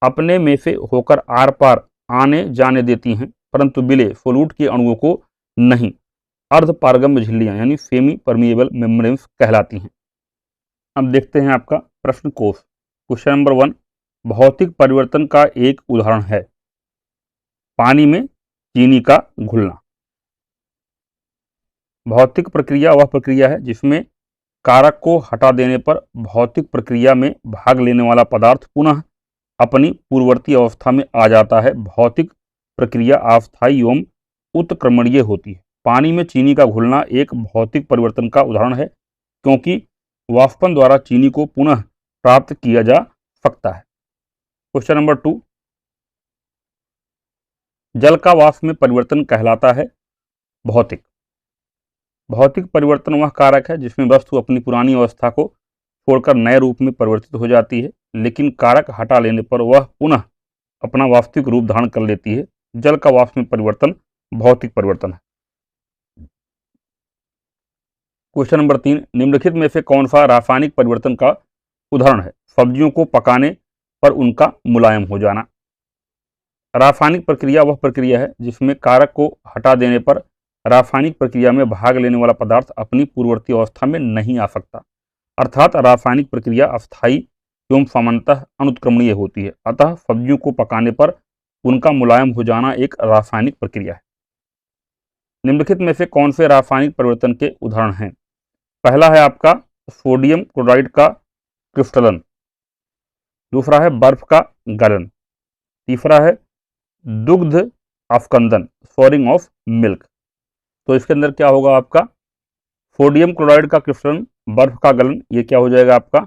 अपने में से होकर आर पार आने जाने देती हैं, परंतु विलेय सोलूट के अणुओं को नहीं। अर्धपारगम्य झिल्लियां यानी सेमी परमिएबल मेम्ब्रेन्स कहलाती हैं। अब देखते हैं आपका प्रश्न कोश। क्वेश्चन नंबर 1, भौतिक परिवर्तन का एक उदाहरण है पानी में चीनी का घुलना। भौतिक प्रक्रिया वह प्रक्रिया है जिसमें कारक को हटा देने पर भौतिक प्रक्रिया में भाग लेने वाला पदार्थ पुनः अपनी पूर्ववर्ती अवस्था में आ जाता है। भौतिक प्रक्रिया अस्थायी एवं उत्क्रमणीय होती है। पानी में चीनी का घुलना एक भौतिक परिवर्तन का उदाहरण है, क्योंकि वाष्पन द्वारा चीनी को पुनः प्राप्त किया जा सकता है। क्वेश्चन नंबर 2, जल का वाष्प में परिवर्तन कहलाता है भौतिक। भौतिक परिवर्तन वह कारक है जिसमें वस्तु अपनी पुरानी अवस्था को छोड़कर नए रूप में परिवर्तित हो जाती है, लेकिन कारक हटा लेने पर वह पुनः अपना वास्तविक रूप धारण कर लेती है। जल का वाष्प में परिवर्तन भौतिक परिवर्तन है। क्वेश्चन नंबर 3, निम्नलिखित में से कौन सा रासायनिक परिवर्तन का उदाहरण है? सब्जियों को पकाने पर उनका मुलायम हो जाना। रासायनिक प्रक्रिया वह प्रक्रिया है जिसमें कारक को हटा देने पर रासायनिक प्रक्रिया में भाग लेने वाला पदार्थ अपनी पूर्ववर्ती अवस्था में नहीं आ सकता, अर्थात रासायनिक प्रक्रिया अस्थायी एवं सामान्यतः अनुत्क्रमणीय होती है। अतः सब्जियों को पकाने पर उनका मुलायम हो जाना एक रासायनिक प्रक्रिया है। निम्नलिखित में से कौन से रासायनिक परिवर्तन के उदाहरण हैं? पहला है आपका सोडियम क्लोराइड का क्रिस्टलन, दूसरा है बर्फ का गलन, तीसरा है दुग्ध अवकंदन, सोरिंग ऑफ मिल्क। तो इसके अंदर क्या होगा आपका? सोडियम क्लोराइड का क्रिस्टलन, बर्फ का गलन, ये क्या हो जाएगा आपका?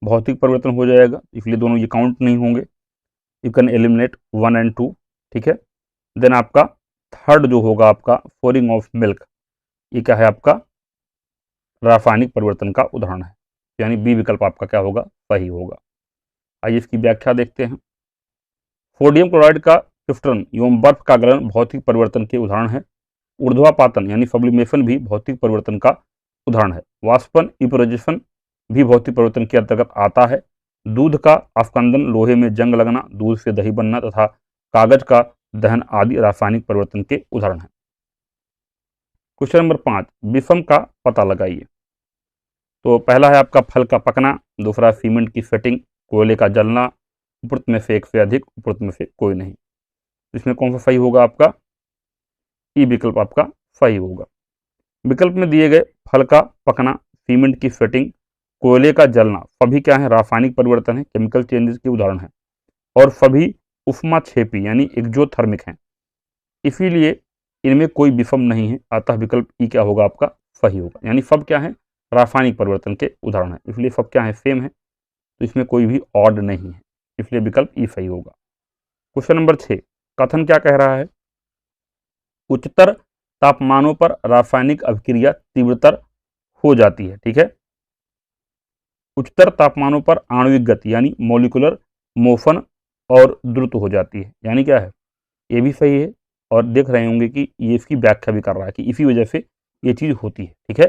भौतिक परिवर्तन हो जाएगा, इसलिए दोनों ये काउंट नहीं होंगे। यू कैन एलिमिनेट 1 and 2, ठीक है। देन आपका थर्ड जो होगा आपका सोरिंग ऑफ मिल्क, ये क्या है आपका? रासायनिक परिवर्तन का उदाहरण है, यानी बी विकल्प आपका क्या होगा? सही होगा। आइए इसकी व्याख्या देखते हैं। सोडियम क्लोराइड का क्रिस्टलन एवं बर्फ का गलन भौतिक परिवर्तन के उदाहरण है। ऊर्ध्वापातन यानी सब्लिमेशन भी भौतिक परिवर्तन का उदाहरण है। वाष्पन इपोराइजेशन भी भौतिक परिवर्तन के अंतर्गत आता है। दूध का अवकंदन, लोहे में जंग लगना, दूध से दही बनना तथा कागज का दहन आदि रासायनिक परिवर्तन के उदाहरण हैं। क्वेश्चन नंबर 5, विषम का पता लगाइए। तो पहला है आपका फल का पकना, दूसरा सीमेंट की सेटिंग, कोयले का जलना, उपरोक्त में से एक से अधिक, उपरोक्त में से कोई नहीं। इसमें कौन सा सही होगा आपका? ई विकल्प आपका सही होगा। विकल्प में दिए गए फल का पकना, सीमेंट की सेटिंग, कोयले का जलना सभी क्या है? रासायनिक परिवर्तन है, केमिकल चेंजेस के उदाहरण है, और सभी उष्माक्षेपी यानी एक्जोथर्मिक हैं, इसीलिए इनमें कोई विषम नहीं है। अतः विकल्प ई क्या होगा आपका? सही होगा। यानी सब क्या है? रासायनिक परिवर्तन के उदाहरण है, इसलिए सब क्या है? सेम है, तो इसमें कोई भी ऑड नहीं है, इसलिए विकल्प ई सही होगा। क्वेश्चन नंबर 6, कथन क्या कह रहा है? उच्चतर तापमानों पर रासायनिक अभिक्रिया तीव्रतर हो जाती है, ठीक है। उच्चतर तापमानों पर आणविक गति यानी मोलिकुलर मोशन और द्रुत हो जाती है, यानी क्या है? ये भी सही है, और देख रहे होंगे कि ये इसकी व्याख्या भी कर रहा है कि इसी वजह से ये चीज होती है, ठीक है।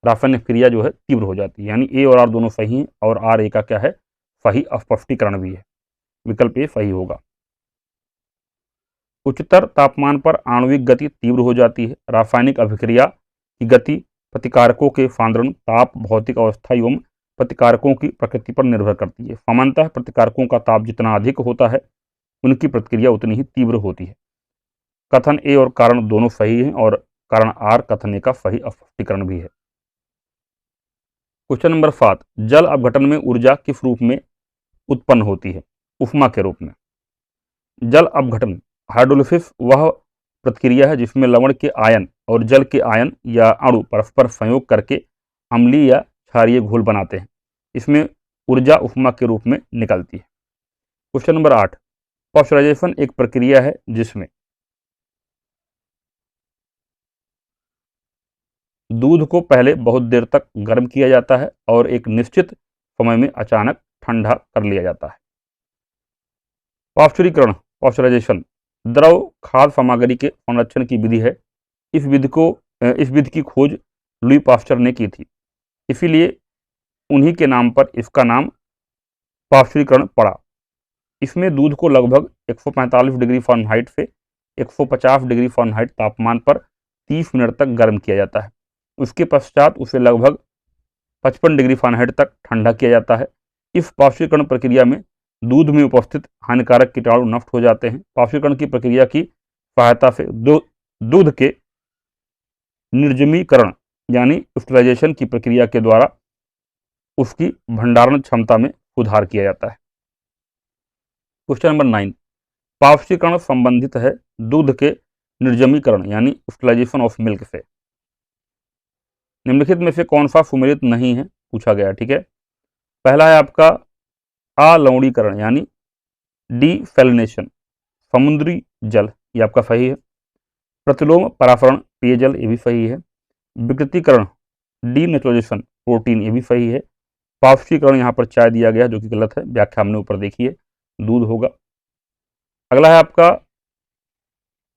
रासायनिक क्रिया जो है तीव्र हो जाती है, यानी ए और आर दोनों सही हैं, और आर ए का क्या है? सही अस्पष्टीकरण भी है। विकल्प ए सही होगा। उच्चतर तापमान पर आणविक गति तीव्र हो जाती है। रासायनिक अभिक्रिया की गति प्रतिकारकों के सांद्रण, ताप, भौतिक अवस्था एवं प्रतिकारकों की प्रकृति पर निर्भर करती है। सामान्यतः प्रतिकारकों का ताप जितना अधिक होता है, उनकी प्रतिक्रिया उतनी ही तीव्र होती है। कथन ए और कारण दोनों सही हैं, और कारण आर कथन ए का सही अस्पष्टीकरण भी है। क्वेश्चन नंबर 7, जल अपघटन में ऊर्जा किस रूप में उत्पन्न होती है? उष्मा के रूप में। जल अपघटन हाइड्रोलिसिस वह प्रतिक्रिया है जिसमें लवण के आयन और जल के आयन या अणु परस्पर संयोग करके अम्लीय या क्षारीय घोल बनाते हैं। इसमें ऊर्जा उष्मा के रूप में निकलती है। क्वेश्चन नंबर 8, पास्चराइजेशन एक प्रक्रिया है जिसमें दूध को पहले बहुत देर तक गर्म किया जाता है और एक निश्चित समय में अचानक ठंडा कर लिया जाता है। पाश्चुरीकरण, पास्चराइजेशन द्रव खाद्य सामग्री के संरक्षण की विधि है। इस विधि की खोज लुई पास्चर ने की थी, इसीलिए उन्हीं के नाम पर इसका नाम पाश्चुरीकरण पड़ा। इसमें दूध को लगभग 145 डिग्री फ़ारेनहाइट से 150 डिग्री फ़ारेनहाइट तापमान पर 30 मिनट तक गर्म किया जाता है। उसके पश्चात उसे लगभग 55 डिग्री फ़ारेनहाइट तक ठंडा किया जाता है। इस पाश्चुरीकरण प्रक्रिया में दूध में उपस्थित हानिकारक कीटाणु नष्ट हो जाते हैं। पाश्चुरीकरण की प्रक्रिया की सहायता से दूध के निर्जमीकरण यानी यूस्टराइजेशन की प्रक्रिया के द्वारा उसकी भंडारण क्षमता में सुधार किया जाता है। क्वेश्चन नंबर 9, पाश्चुरीकरण संबंधित है दूध के निर्जमीकरण यानी यूस्टराइजेशन ऑफ मिल्क से। निम्नलिखित में से कौन सा सुमेलित नहीं है, पूछा गया। ठीक है, पहला है आपका अलवणीकरण यानी डीसैलिनेशन, समुद्री जल, ये आपका सही है। प्रतिलोम परासरण, पेयजल, ये भी सही है। विकृतीकरण, डीनेचुरलाइजेशन, प्रोटीन, ये भी सही है। पाश्चुरीकरण यहाँ पर चाय दिया गया जो कि गलत है, व्याख्या हमने ऊपर देखी है, दूध होगा। अगला है आपका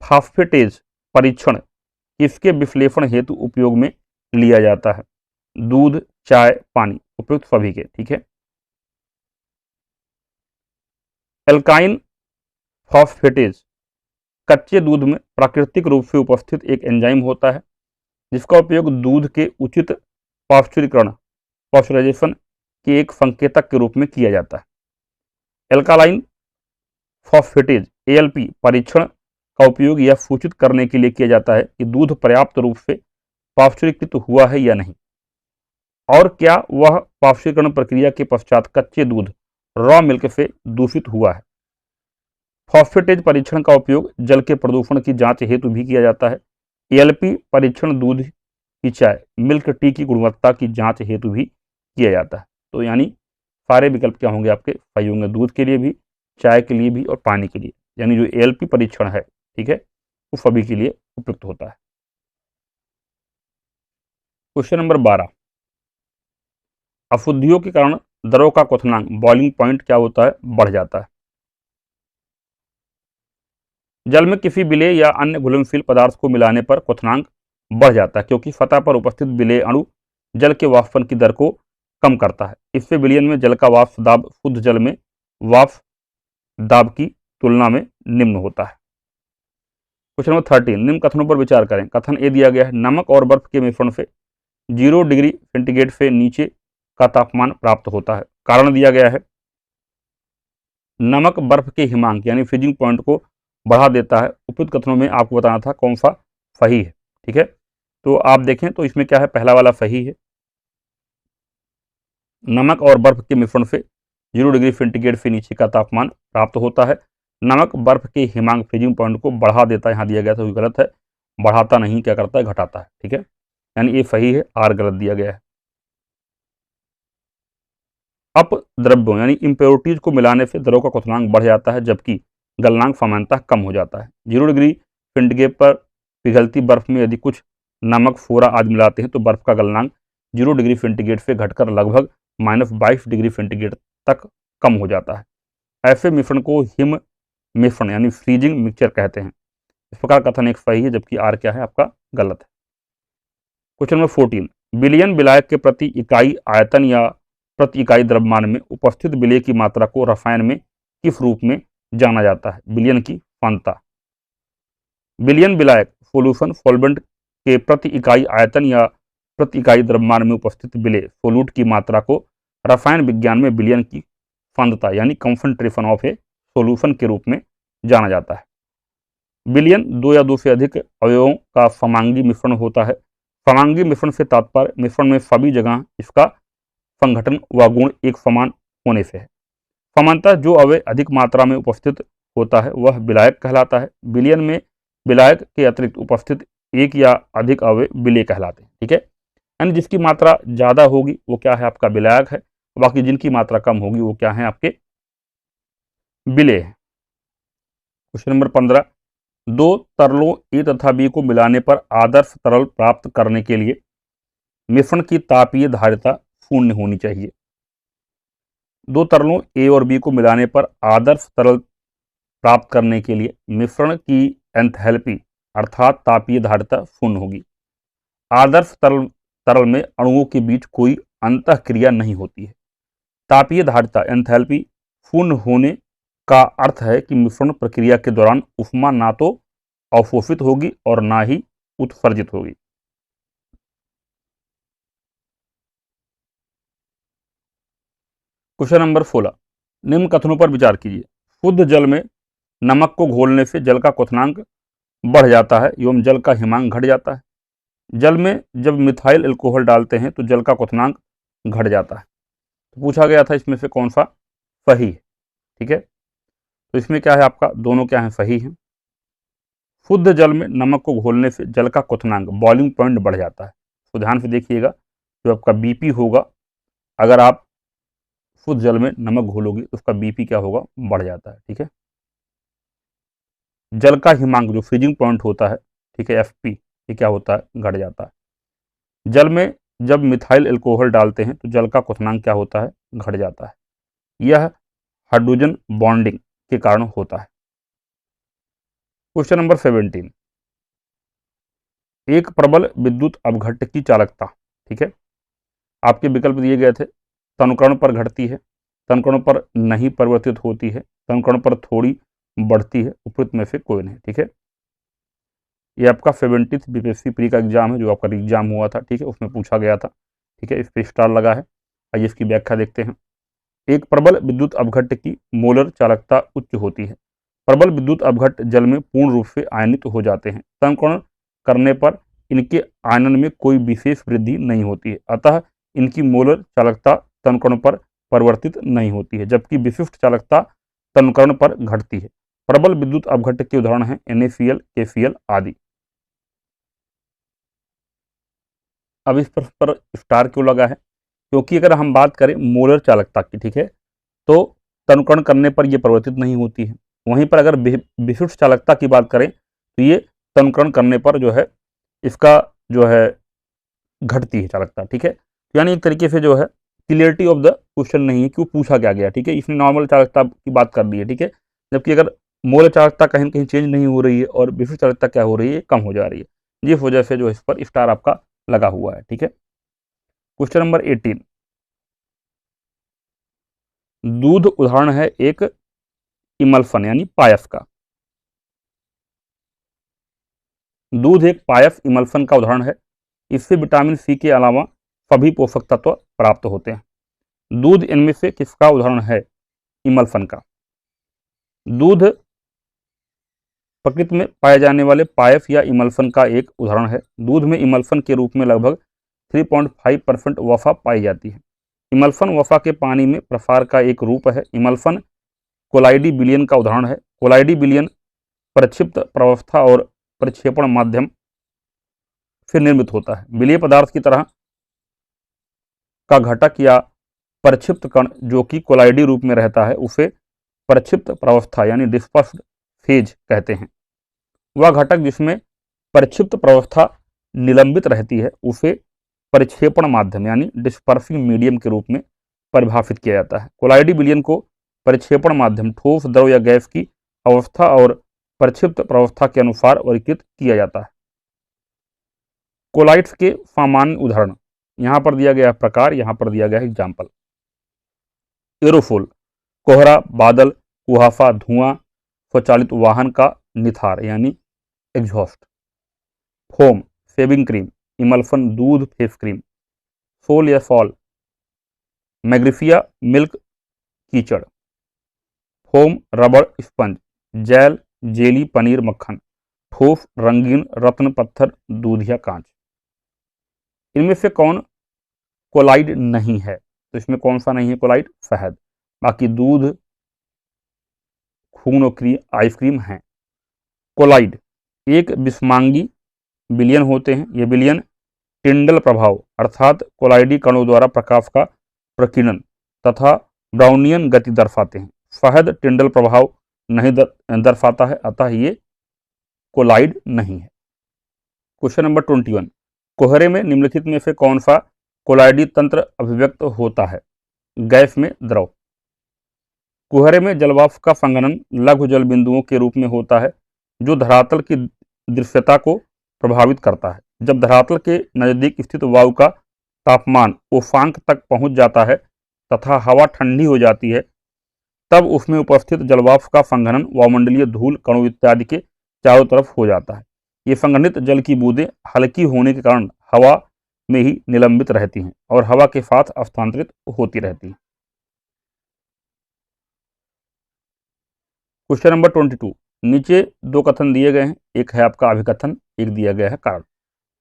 फास्फेटेज परीक्षण किसके विश्लेषण हेतु उपयोग में लिया जाता है। दूध, चाय, पानी, उपयुक्त सभी के। ठीक है, एल्काइन फॉस्फेटेज कच्चे दूध में प्राकृतिक रूप से उपस्थित एक एंजाइम होता है जिसका उपयोग दूध के उचित पाश्चराइजेशन के एक संकेतक के रूप में किया जाता है। एल्कालाइन फॉस्फेटेज एएलपी परीक्षण का उपयोग यह सूचित करने के लिए किया जाता है कि दूध पर्याप्त रूप से पाश्चुरीकृत हुआ है या नहीं, और क्या वह पाश्चुरीकरण प्रक्रिया के पश्चात कच्चे दूध रॉ मिल्क से दूषित हुआ है। फॉस्फेटेज परीक्षण का उपयोग जल के प्रदूषण की जांच हेतु भी किया जाता है। एएलपी परीक्षण दूध की चाय, मिल्क टी की गुणवत्ता की जांच हेतु भी किया जाता है। तो यानी सारे विकल्प क्या होंगे आपके, सही होंगे, दूध के लिए भी, चाय के लिए भी और पानी के लिए। यानी जो एएलपी परीक्षण है, ठीक है, वो सभी के लिए उपयुक्त होता है। क्वेश्चन नंबर 12, अशुद्धियों के कारण द्रव का क्वथनांक बॉइलिंग पॉइंट क्या होता है, बढ़ जाता है। जल में किसी विलेय या अन्य घुलनशील पदार्थ को मिलाने पर क्वथनांक बढ़ जाता है क्योंकि सतह पर उपस्थित विलेय अणु जल के वाष्पन की दर को कम करता है। इससे विलयन में जल का वाष्प दाब शुद्ध जल में वाष्प दाब की तुलना में निम्न होता है। क्वेश्चन नंबर 13, निम्न कथनों पर विचार करें। कथन ए दिया गया है, नमक और बर्फ के मिश्रण से 0 डिग्री सेंटीग्रेड से नीचे का तापमान प्राप्त होता है। कारण दिया गया है, नमक बर्फ के हिमांक यानी फ्रीजिंग पॉइंट को बढ़ा देता है। उपयुक्त कथनों में आपको बताना था कौन सा सही है। ठीक है, तो आप देखें तो इसमें क्या है, पहला वाला सही है। नमक और बर्फ के मिश्रण से 0 डिग्री सेंटीग्रेड से नीचे का तापमान प्राप्त होता है। नमक बर्फ के हिमांक फ्रीजिंग पॉइंट को बढ़ा देता है, यहाँ दिया गया था, गलत है, बढ़ाता नहीं, क्या करता है, घटाता है। ठीक है, यानी ये सही है, आर गलत दिया गया है। अपद्रव्यों यानी इम्प्योरिटीज को मिलाने से द्रव का क्वथनांक बढ़ जाता है जबकि गलनांक सामान्यतः कम हो जाता है। 0 डिग्री सेंटीग्रेड पर पिघलती बर्फ में यदि कुछ नमक, फोरा आदि मिलाते हैं तो बर्फ का गलनांक 0 डिग्री सेंटीग्रेड से घटकर लगभग -22 डिग्री सेंटीग्रेड तक कम हो जाता है। ऐसे मिश्रण को हिम मिश्रण यानी फ्रीजिंग मिक्सचर कहते हैं। इस प्रकार कथन एक सही है जबकि आर क्या है, आपका गलत है। क्वेश्चन नंबर 14, विलयन विलायक के प्रति इकाई आयतन या प्रति इकाई द्रव्यमान में उपस्थित विलेय की मात्रा को रसायन में किस रूप में जाना जाता है। विलयन की सांद्रता। विलयन विलायक सोल्यूशन सॉल्वेंट के प्रति इकाई आयतन या प्रति इकाई द्रव्यमान में उपस्थित विलेय सोलूट की मात्रा को रसायन विज्ञान में विलयन की सांद्रता यानी कंसंट्रेशन ऑफ ए सोल्यूशन के रूप में जाना जाता है। विलयन 2 या 2 से अधिक अवयवों का समांगी मिश्रण होता है। समांगी मिश्रण से तात्पर्य मिश्रण में सभी जगह इसका संघटन व गुण एक समान होने से है। समानतः जो अवयव अधिक मात्रा में उपस्थित होता है वह विलायक कहलाता है। विलयन में विलायक के अतिरिक्त उपस्थित एक या अधिक अवयव विलेय कहलाते हैं। ठीक है, यानी जिसकी मात्रा ज़्यादा होगी वो क्या है, आपका विलायक है, बाकी जिनकी मात्रा कम होगी वो क्या है, आपके विलेय है। क्वेश्चन नंबर 15, दो तरलों ए तथा बी को मिलाने पर आदर्श तरल प्राप्त करने के लिए मिश्रण की तापीय धारिता शून्य होनी चाहिए। दो तरलों ए और बी को मिलाने पर आदर्श तरल प्राप्त करने के लिए मिश्रण की एंथैल्पी अर्थात तापीय धारिता शून्य होगी। आदर्श तरल में अणुओं के बीच कोई अंतःक्रिया नहीं होती है। तापीय धारिता एंथैल्पी शून्य होने का अर्थ है कि मिश्रण प्रक्रिया के दौरान ऊष्मा ना तो अवशोषित होगी और ना ही उत्सर्जित होगी। क्वेश्चन नंबर 16, निम्न कथनों पर विचार कीजिए। शुद्ध जल में नमक को घोलने से जल का क्वथनांक बढ़ जाता है एवं जल का हिमांक घट जाता है। जल में जब मिथाइल अल्कोहल डालते हैं तो जल का क्वथनांक घट जाता है। तो पूछा गया था इसमें से कौन सा सही है। ठीक है, तो इसमें क्या है आपका, दोनों क्या है, सही है। शुद्ध जल में नमक को घोलने से जल का क्वथनांक बॉइलिंग पॉइंट बढ़ जाता है। तो ध्यान से देखिएगा, जो आपका बीपी होगा, अगर आप शुद्ध जल में नमक घोलोगे तो उसका बीपी क्या होगा, बढ़ जाता है। ठीक है, जल का हिमांक जो फ्रीजिंग पॉइंट होता है, ठीक है, एफपी, ये क्या होता है, घट जाता है। जल में जब मिथाइल अल्कोहल डालते हैं तो जल का क्वथनांक क्या होता है, घट जाता है। यह हाइड्रोजन बॉन्डिंग के कारण होता है। क्वेश्चन नंबर 17, एक प्रबल विद्युत अपघट्ट की चालकता, ठीक है, आपके विकल्प दिए गए थे। तनुकरण पर घटती है, तनुकरण पर नहीं परिवर्तित होती है, तनुकरण पर थोड़ी बढ़ती है, उपयुक्त में से कोई नहीं। ठीक है, ये आपका 70th बीपीएससी प्री का एग्जाम है, जो आपका एग्जाम हुआ था। ठीक है, उसमें पूछा गया था। ठीक है, इस पे स्टार लगा है। आइए इसकी व्याख्या देखते हैं। एक प्रबल विद्युत अपघट्ट की मोलर चालकता उच्च होती है। प्रबल विद्युत अपघट्ट जल में पूर्ण रूप से आयनित हो जाते हैं। तनकरण करने पर इनके आयनन में कोई विशेष वृद्धि नहीं होती है, अतः इनकी मोलर चालकता तनकरण पर परिवर्तित नहीं होती है, जबकि विशिष्ट चालकता तनकरण पर घटती है। प्रबल विद्युत अपघट्ट के उदाहरण हैं NaCl, KCl आदि। अब इस प्रश्न पर स्टार क्यों लगा है, क्योंकि अगर हम बात करें मोलर चालकता की, ठीक है, तो तनुकरण करने पर यह परिवर्तित नहीं होती है। वहीं पर अगर विशिष्ट चालकता की बात करें तो ये तनुकरण करने पर जो है इसका जो है घटती है चालकता। ठीक है, तो यानी एक तरीके से जो है क्लियरिटी ऑफ द क्वेश्चन नहीं है कि वो पूछा क्या गया। ठीक है, इसने नॉर्मल चालकता की बात कर दी है। ठीक है, जबकि अगर मोलर चालकता कहीं कहीं चेंज नहीं हो रही है और विशिष्ट चालकता क्या हो रही है, कम हो जा रही है, जिस वजह से जो इस पर स्टार आपका लगा हुआ है। ठीक है, क्वेश्चन नंबर 18, दूध उदाहरण है एक इमल्सन यानी पायस का। दूध एक पायस इमल्सन का उदाहरण है। इससे विटामिन सी के अलावा सभी पोषक तत्व प्राप्त होते हैं। दूध इनमें से किसका उदाहरण है, इमल्सन का। दूध प्रकृति में पाए जाने वाले पायस या इमल्सन का एक उदाहरण है। दूध में इमल्सन के रूप में लगभग 3.5% वसा पाई जाती है। इमल्सन वसा के पानी में प्रसार का एक रूप है। इमल्सन कोलाइडी विलयन का उदाहरण है। कोलाइडी विलयन प्रक्षिप्त प्रावस्था और प्रक्षेपण माध्यम से निर्मित होता है। विलेय पदार्थ की तरह का घटक या प्रक्षिप्त कण जो कि कोलाइडी रूप में रहता है उसे प्रक्षिप्त प्रावस्था यानी डिस्पर्स्ड फेज कहते हैं। वह घटक जिसमें प्रक्षिप्त प्रावस्था निलंबित रहती है उसे प्रक्षेपण माध्यम यानी डिस्पर्सिंग मीडियम के रूप में परिभाषित किया जाता है। कोलाइडी विलयन को प्रक्षेपण माध्यम, ठोस, द्रव या गैस की अवस्था और प्रक्षिप्त प्रावस्था के अनुसार वर्गीकृत किया जाता है। कोलाइड्स के सामान्य उदाहरण यहां पर दिया गया प्रकार, यहां पर दिया गया है एग्जाम्पल। एरोफोल, कोहरा, बादल, कुहासा, धुआं, स्वचालित वाहन का निथार यानी exhaust. Foam, shaving cream, emulsion, दूध, फेस क्रीम। सोल या सॉल, मैग्नीफिया, मिल्क, कीचड़। फोम, रबड़, स्पंज, जेल, जेली, पनीर, मक्खन। ठोस, रंगीन, रत्न, पत्थर, दूध या कांच। इनमें से कौन कोलाइड नहीं है, तो इसमें कौन सा नहीं है कोलाइड, शहद। बाकी दूध, खून और क्रीम, आइसक्रीम है। कोलाइड एक विषमांगी विलयन होते हैं। ये विलयन टिंडल प्रभाव अर्थात कोलाइडी कणों द्वारा प्रकाश का प्रकीर्णन तथा ब्राउनियन गति दर्शाते हैं। फहद टिंडल प्रभाव नहीं दर्शाता है, अतः ये कोलाइड नहीं है। क्वेश्चन नंबर 21, कोहरे में निम्नलिखित में से कौन सा कोलाइडी तंत्र अभिव्यक्त होता है? गैस में द्रव। कोहरे में जलवाष्प का संघनन लघु जल बिंदुओं के रूप में होता है जो धरातल की दृश्यता को प्रभावित करता है। जब धरातल के नजदीक स्थित वायु का तापमान उफांक तक पहुंच जाता है तथा हवा ठंडी हो जाती है, तब उसमें उपस्थित जलवाष्प का संघनन वायुमंडलीय धूल कणों इत्यादि के चारों तरफ हो जाता है। ये संघनित जल की बूंदें हल्की होने के कारण हवा में ही निलंबित रहती हैं और हवा के साथ स्थानांतरित होती रहती हैं। क्वेश्चन नंबर 22, नीचे दो कथन दिए गए हैं, एक है आपका अभिकथन, एक दिया गया है कारण।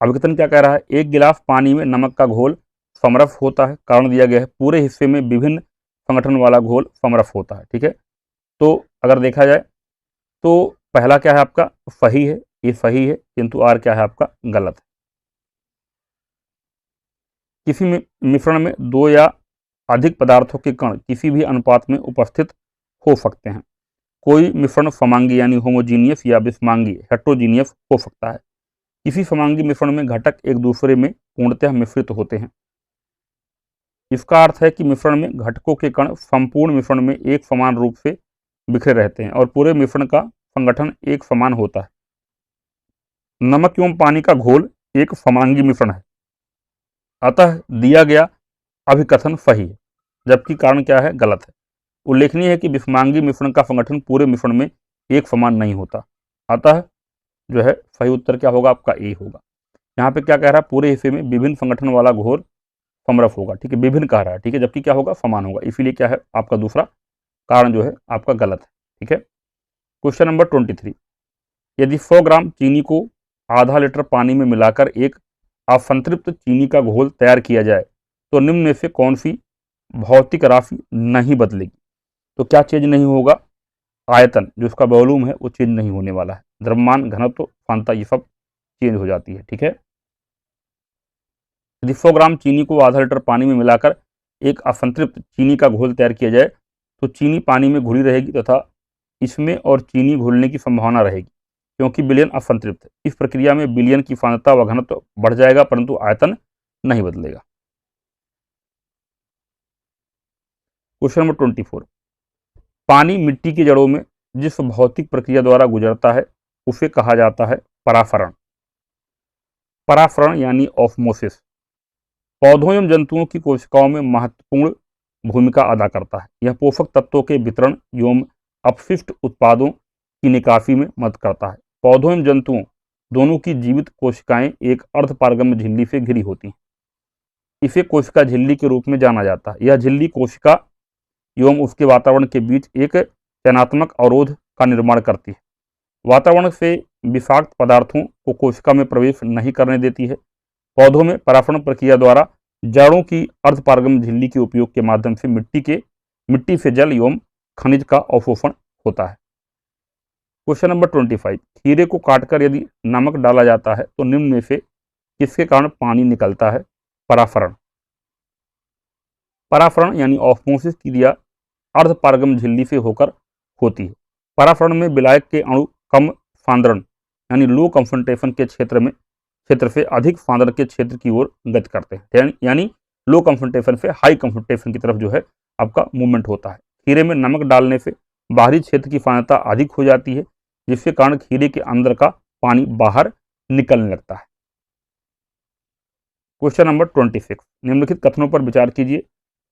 अभिकथन क्या कह रहा है? एक गिलास पानी में नमक का घोल समरस होता है। कारण दिया गया है पूरे हिस्से में विभिन्न संगठन वाला घोल समरस होता है। ठीक है, तो अगर देखा जाए तो पहला क्या है आपका? सही है, ये सही है, किंतु आर क्या है आपका? गलत है। किसी मिश्रण में दो या अधिक पदार्थों के कण किसी भी अनुपात में उपस्थित हो सकते हैं। कोई मिश्रण समांगी यानी होमोजीनियस या विषमांगी हेट्रोजीनियस हो सकता है। किसी समांगी मिश्रण में घटक एक दूसरे में पूर्णतः मिश्रित होते हैं। इसका अर्थ है कि मिश्रण में घटकों के कण संपूर्ण मिश्रण में एक समान रूप से बिखरे रहते हैं और पूरे मिश्रण का संगठन एक समान होता है। नमक एवं पानी का घोल एक समांगी मिश्रण है, अतः दिया गया अभिकथन सही है, जबकि कारण क्या है? गलत है। उल्लेखनीय है कि विषमांगी मिश्रण का संगठन पूरे मिश्रण में एक समान नहीं होता, अतः जो है सही उत्तर क्या होगा आपका? ए होगा। यहाँ पे क्या कह रहा है? पूरे हिस्से में विभिन्न संगठन वाला घोल समरस होगा। ठीक है, विभिन्न कह रहा है, ठीक है, जबकि क्या होगा? समान होगा, इसीलिए क्या है आपका दूसरा कारण जो है आपका गलत है। ठीक है, क्वेश्चन नंबर 23, यदि 100 ग्राम चीनी को आधा लीटर पानी में मिलाकर एक असंतृप्त चीनी का घोल तैयार किया जाए तो निम्न में से कौन सी भौतिक राशि नहीं बदलेगी? तो क्या चेंज नहीं होगा? आयतन, जो उसका वॉल्यूम है वो चेंज नहीं होने वाला है। द्रव्यमान, घनत्व, सांद्रता, ये सब चेंज हो जाती है। ठीक है, यदि 100 ग्राम चीनी को आधा लीटर पानी में मिलाकर एक असंतृप्त चीनी का घोल तैयार किया जाए तो चीनी पानी में घुली रहेगी तथा इसमें और चीनी घुलने की संभावना रहेगी, क्योंकि विलयन असंतृप्त है। इस प्रक्रिया में विलयन की सांद्रता व घनत्व बढ़ जाएगा परंतु आयतन नहीं बदलेगा। क्वेश्चन नंबर 24, पानी मिट्टी की जड़ों में जिस भौतिक प्रक्रिया द्वारा गुजरता है उसे कहा जाता है पराफरण। पराफरण यानी ऑस्मोसिस पौधों एवं जंतुओं की कोशिकाओं में महत्वपूर्ण भूमिका अदा करता है। यह पोषक तत्वों के वितरण एवं अपशिष्ट उत्पादों की निकासी में मदद करता है। पौधों एवं जंतुओं दोनों की जीवित कोशिकाएं एक अर्धपारगम्य झिल्ली से घिरी होती हैं। इसे कोशिका झिल्ली के रूप में जाना जाता है। यह झिल्ली कोशिका एवं उसके वातावरण के बीच एक चयनात्मक अवरोध का निर्माण करती है। वातावरण से विषाक्त पदार्थों को कोशिका में प्रवेश नहीं करने देती है। पौधों में परागण प्रक्रिया द्वारा जड़ों की अर्धपारगम्य झिल्ली के उपयोग के माध्यम से मिट्टी से जल एवं खनिज का अवशोषण होता है। क्वेश्चन नंबर 25, खीरे को काटकर यदि नमक डाला जाता है तो निम्न में से किसके कारण पानी निकलता है? पराफरण। पराफरण यानी ऑस्मोसिस की क्रिया अर्धपारगम्य झिल्ली से होकर होती है। पराफरण में विलायक के अणु कम सांद्रण यानी लो कंसंट्रेशन के क्षेत्र से अधिक सांद्रण के क्षेत्र की ओर गति करते हैं, यानी लो कंसंट्रेशन से हाई कंसंट्रेशन की तरफ जो है आपका मूवमेंट होता है। खीरे में नमक डालने से बाहरी क्षेत्र की सांद्रता अधिक हो जाती है, जिसके कारण खीरे के अंदर का पानी बाहर निकलने लगता है। क्वेश्चन नंबर 26, निम्नलिखित कथनों पर विचार कीजिए,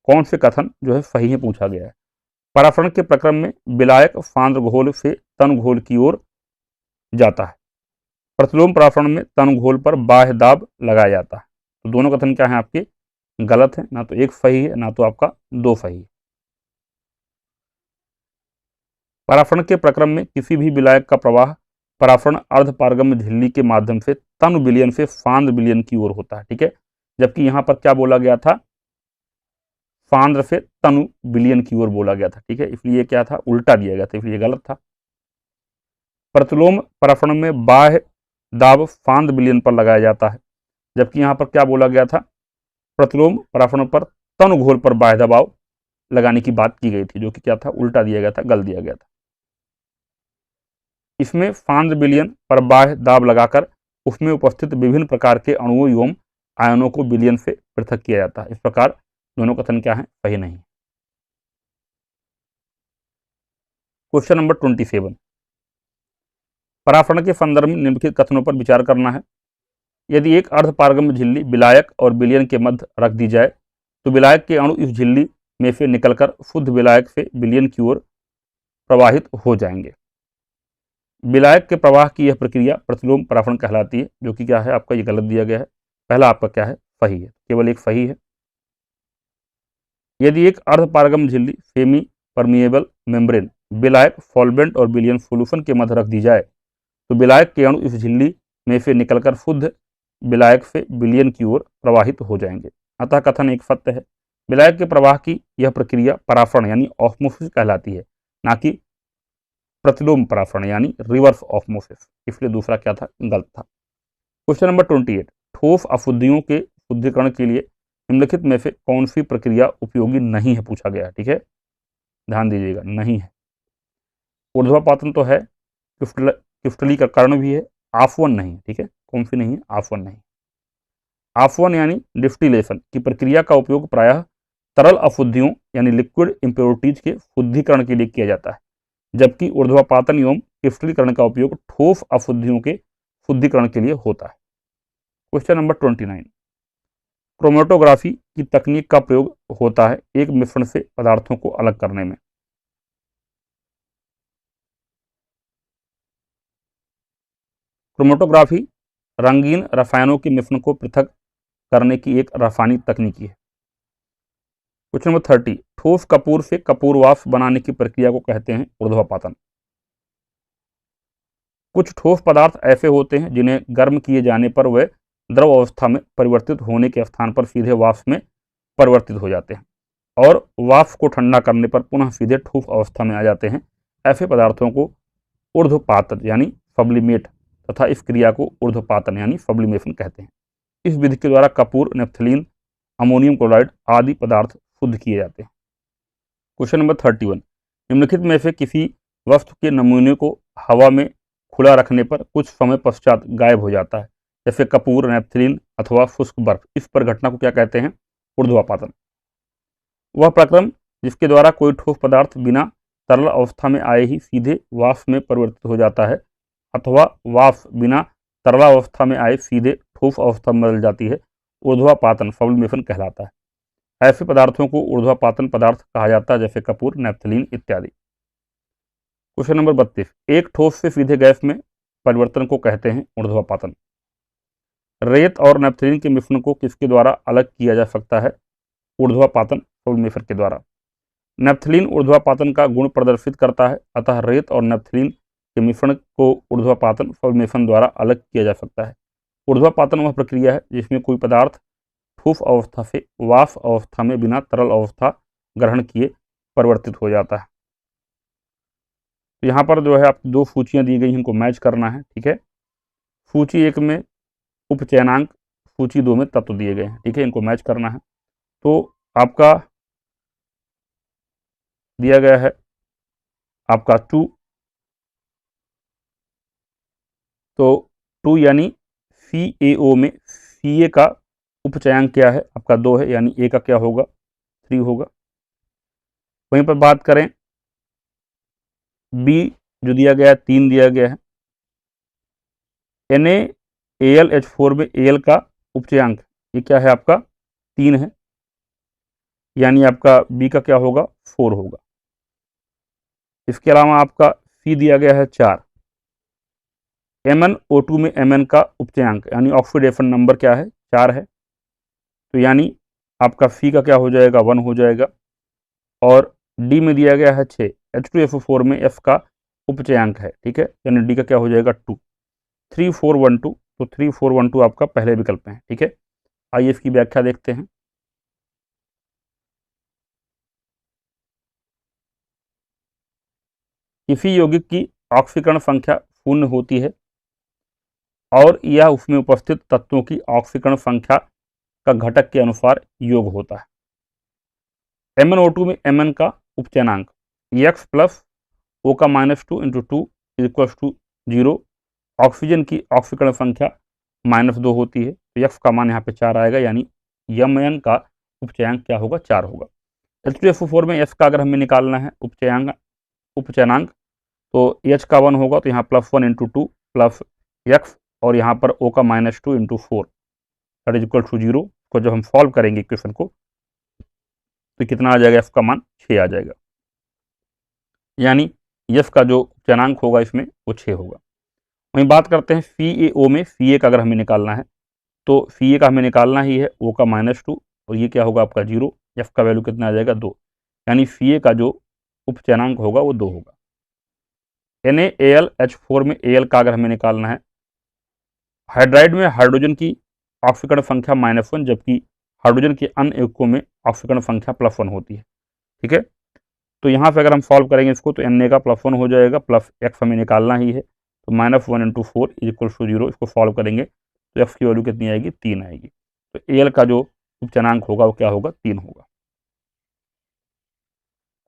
कौन से कथन जो है सही है पूछा गया है। पराफरण के प्रक्रम में विलायक सांद्र घोल से तन घोल की ओर जाता है। प्रतिलोम पराफरण में तन घोल पर बाह्य दाब लगाया जाता है। तो दोनों कथन क्या है आपके? गलत है, ना तो एक सही है ना तो आपका दो सही है। पराफरण के प्रक्रम में किसी भी विलायक का प्रवाह पराफरण अर्धपारगम्य झिल्ली के माध्यम से तन विलयन से सांद्र विलयन की ओर होता है। ठीक है, जबकि यहां पर क्या बोला गया था? सांद्र से तनु विलयन की ओर बोला गया था। ठीक है, इसलिए क्या था? उल्टा दिया गया था, इसलिए गलत था। प्रतिलोम पराफरण में बाह्य दाब सांद्र विलयन पर लगाया जाता है, जबकि यहां पर क्या बोला गया था? प्रतिलोम पराफरण पर तनु घोल पर बाह्य दबाव लगाने की बात की गई थी, जो कि क्या था, उल्टा दिया गया था, गल दिया गया था। इसमें फांद्र विलयन पर बाह्य दाब लगाकर उसमें उपस्थित विभिन्न प्रकार के अणुओं एवं आयनों को विलयन से पृथक किया जाता है। इस प्रकार दोनों कथन क्या है, सही नहीं। क्वेश्चन नंबर 27, पराफरण के संदर्भ में निम्नलिखित कथनों पर विचार करना है। यदि एक अर्धपारगम्य झिल्ली विलायक और विलयन के मध्य रख दी जाए तो विलायक के अणु इस झिल्ली में से निकलकर शुद्ध विलायक से विलयन की ओर प्रवाहित हो जाएंगे। विलायक के प्रवाह की यह प्रक्रिया प्रतिलोम पराफरण कहलाती है, जो कि क्या है आपका, ये गलत दिया गया है। पहला आपका क्या है, सही है, केवल एक सही है। यदि एक अर्धपारगम्य झिल्ली सेमी परमिएबल मेम्ब्रेन विलायक सॉल्वेंट और विलयन सोल्यूशन के मध्य रख दी जाए तो विलायक के अणु इस झिल्ली में से निकलकर शुद्ध विलायक से विलयन की ओर प्रवाहित हो जाएंगे। अतः कथन एक सत्य है। विलायक के प्रवाह की यह प्रक्रिया पराफरण यानी ऑस्मोसिस कहलाती है, ना कि प्रतिलोम पराफरण यानी रिवर्स ऑस्मोसिस। इसलिए दूसरा क्या था, गलत था। क्वेश्चन नंबर 28, ठोस अशुद्धियों के शुद्धिकरण के लिए निम्नलिखित में से कौन सी प्रक्रिया उपयोगी नहीं है, पूछा गया है। ठीक है, ध्यान दीजिएगा, नहीं है। ऊर्ध्वापातन तो है, क्रिस्टलीकरण भी है, आफवन नहीं। ठीक है, कौन सी नहीं है, आफवन नहीं। आफवन यानी डिस्टिलेशन की प्रक्रिया का उपयोग प्रायः तरल अशुद्धियों यानी लिक्विड इम्प्योरिटीज के शुद्धिकरण के लिए किया जाता है, जबकि ऊर्ध्वापातन एवं क्रिस्टलीकरण का उपयोग ठोस अशुद्धियों के शुद्धिकरण के लिए होता है। क्वेश्चन नंबर 29, क्रोमेटोग्राफी की तकनीक का प्रयोग होता है एक मिश्रण से पदार्थों को अलग करने में। क्रोमेटोग्राफी रंगीन रसायनों के मिश्रण को पृथक करने की एक रासायनिक तकनीकी है। क्वेश्चन नंबर 30, ठोस कपूर से कपूर वाष्प बनाने की प्रक्रिया को कहते हैं ऊर्ध्वापातन। कुछ ठोस पदार्थ ऐसे होते हैं जिन्हें गर्म किए जाने पर वे द्रव अवस्था में परिवर्तित होने के स्थान पर सीधे वाष्प में परिवर्तित हो जाते हैं और वाष्प को ठंडा करने पर पुनः सीधे ठोस अवस्था में आ जाते हैं। ऐसे पदार्थों को ऊर्ध्वपातन यानी सब्लिमेट तथा इस क्रिया को ऊर्ध्वपातन यानी सब्लिमेशन कहते हैं। इस विधि के द्वारा कपूर, नेफ्थलीन, अमोनियम क्लोराइड आदि पदार्थ शुद्ध किए जाते हैं। क्वेश्चन नंबर 31, निम्नलिखित में से किसी वस्तु के नमूने को हवा में खुला रखने पर कुछ समय पश्चात गायब हो जाता है, जैसे कपूर, नेफ्थलीन अथवा शुष्क बर्फ। इस पर घटना को क्या कहते हैं, ऊर्ध्वापातन। वह प्रक्रम जिसके द्वारा कोई ठोस पदार्थ बिना तरल अवस्था में आए ही सीधे वाष्प में परिवर्तित हो जाता है अथवा वाष्प बिना तरलावस्था में आए सीधे ठोस अवस्था में बदल जाती है, ऊर्ध्वापातन सब्लिमेशन कहलाता है। ऐसे पदार्थों को ऊर्ध्वापातन पदार्थ कहा जाता है, जैसे कपूर, नेफ्थलीन इत्यादि। क्वेश्चन नंबर 32, एक ठोस से सीधे गैस में परिवर्तन को कहते हैं ऊर्ध्वापातन। रेत और नेफ्थलीन के मिश्रण को किसके द्वारा अलग किया जा सकता है, ऊर्ध्वापातन सब्लिमेशन के द्वारा। नेफ्थलीन ऊर्ध्वापातन का गुण प्रदर्शित करता है, अतः रेत और नेफ्थलीन के मिश्रण को ऊर्ध्वापातन सब्लिमेशन द्वारा अलग किया जा सकता है। ऊर्ध्वापातन वह प्रक्रिया है जिसमें कोई पदार्थ ठोस अवस्था से वाष्प अवस्था में बिना तरल अवस्था ग्रहण किए परिवर्तित हो जाता है। तो यहाँ पर जो है आपकी दो सूचियाँ दी गई, इनको मैच करना है। ठीक है, सूची 1 में उपचयनांक, सूची 2 में तत्व दिए गए हैं। ठीक है, इनको मैच करना है। तो आपका दिया गया है आपका 2, तो 2 यानी CaO में Ca का उपचयांक क्या है, आपका 2 है, यानी A का क्या होगा, 3 होगा। वहीं पर बात करें B जो दिया गया है, 3 दिया गया है। NaAlH4 में Al का उपचयांक ये क्या है, आपका 3 है, यानी आपका B का क्या होगा, 4 होगा। इसके अलावा आपका C दिया गया है 4, MnO2 में Mn का उपचयांक यानी ऑक्सीडेशन नंबर क्या है, 4 है, तो यानी आपका C का क्या हो जाएगा, 1 हो जाएगा। और D में दिया गया है 6, H2SO4 में F का उपचयांक है। ठीक है, यानी D का क्या हो जाएगा, 2, 3 4 1 2, तो 3 4 1 2 आपका पहले विकल्प में है। ठीक है, आइए इसकी व्याख्या देखते हैं। किसी यौगिक की ऑक्सीकरण संख्या 0 होती है और यह उसमें उपस्थित तत्वों की ऑक्सीकरण संख्या का घटक के अनुसार योग होता है। MnO2 में Mn का उपचयनांक X प्लस O का -2 × 2 इज इक्वल टू 0। ऑक्सीजन की ऑक्सीकरण संख्या -2 होती है, तो X का मान यहाँ पे 4 आएगा, यानी Mn का उपचयांक क्या होगा, 4 होगा। H2SO4 में F का अगर हमें निकालना है उपचयनांक, तो H का 1 होगा, तो यहाँ +1 × 2 प्लस X, और यहाँ पर O का -2 × 4 दैट इज इक्वल टू 0 को जब हम सॉल्व करेंगे इक्वेशन को, तो कितना आ जाएगा, F का मान 6 आ जाएगा, यानी F का जो उपचयनांक होगा इसमें वो 6 होगा। वहीं बात करते हैं FeO में, Fe का अगर हमें निकालना है, तो Fe का हमें निकालना ही है O का -2, और ये क्या होगा आपका 0, F का वैल्यू कितना आ जाएगा 2, यानी Fe का जो उपचयनांक होगा वो 2 होगा। NaAlH4 में Al का अगर हमें निकालना है, हाइड्राइड में हाइड्रोजन की ऑक्सीकरण संख्या -1, जबकि हाइड्रोजन के अन्य यौगिकों में ऑक्सीकरण संख्या +1 होती है। ठीक है, तो यहाँ पे अगर हम सॉल्व करेंगे इसको, तो Na का +1 हो जाएगा, प्लस X हमें निकालना ही है, तो -1 × 4 इज इक्वल टू 0। इसको सॉल्व करेंगे तो X की वैल्यू कितनी आएगी, 3 आएगी। तो Al का जो उपचयनांक होगा वो क्या होगा, 3 होगा।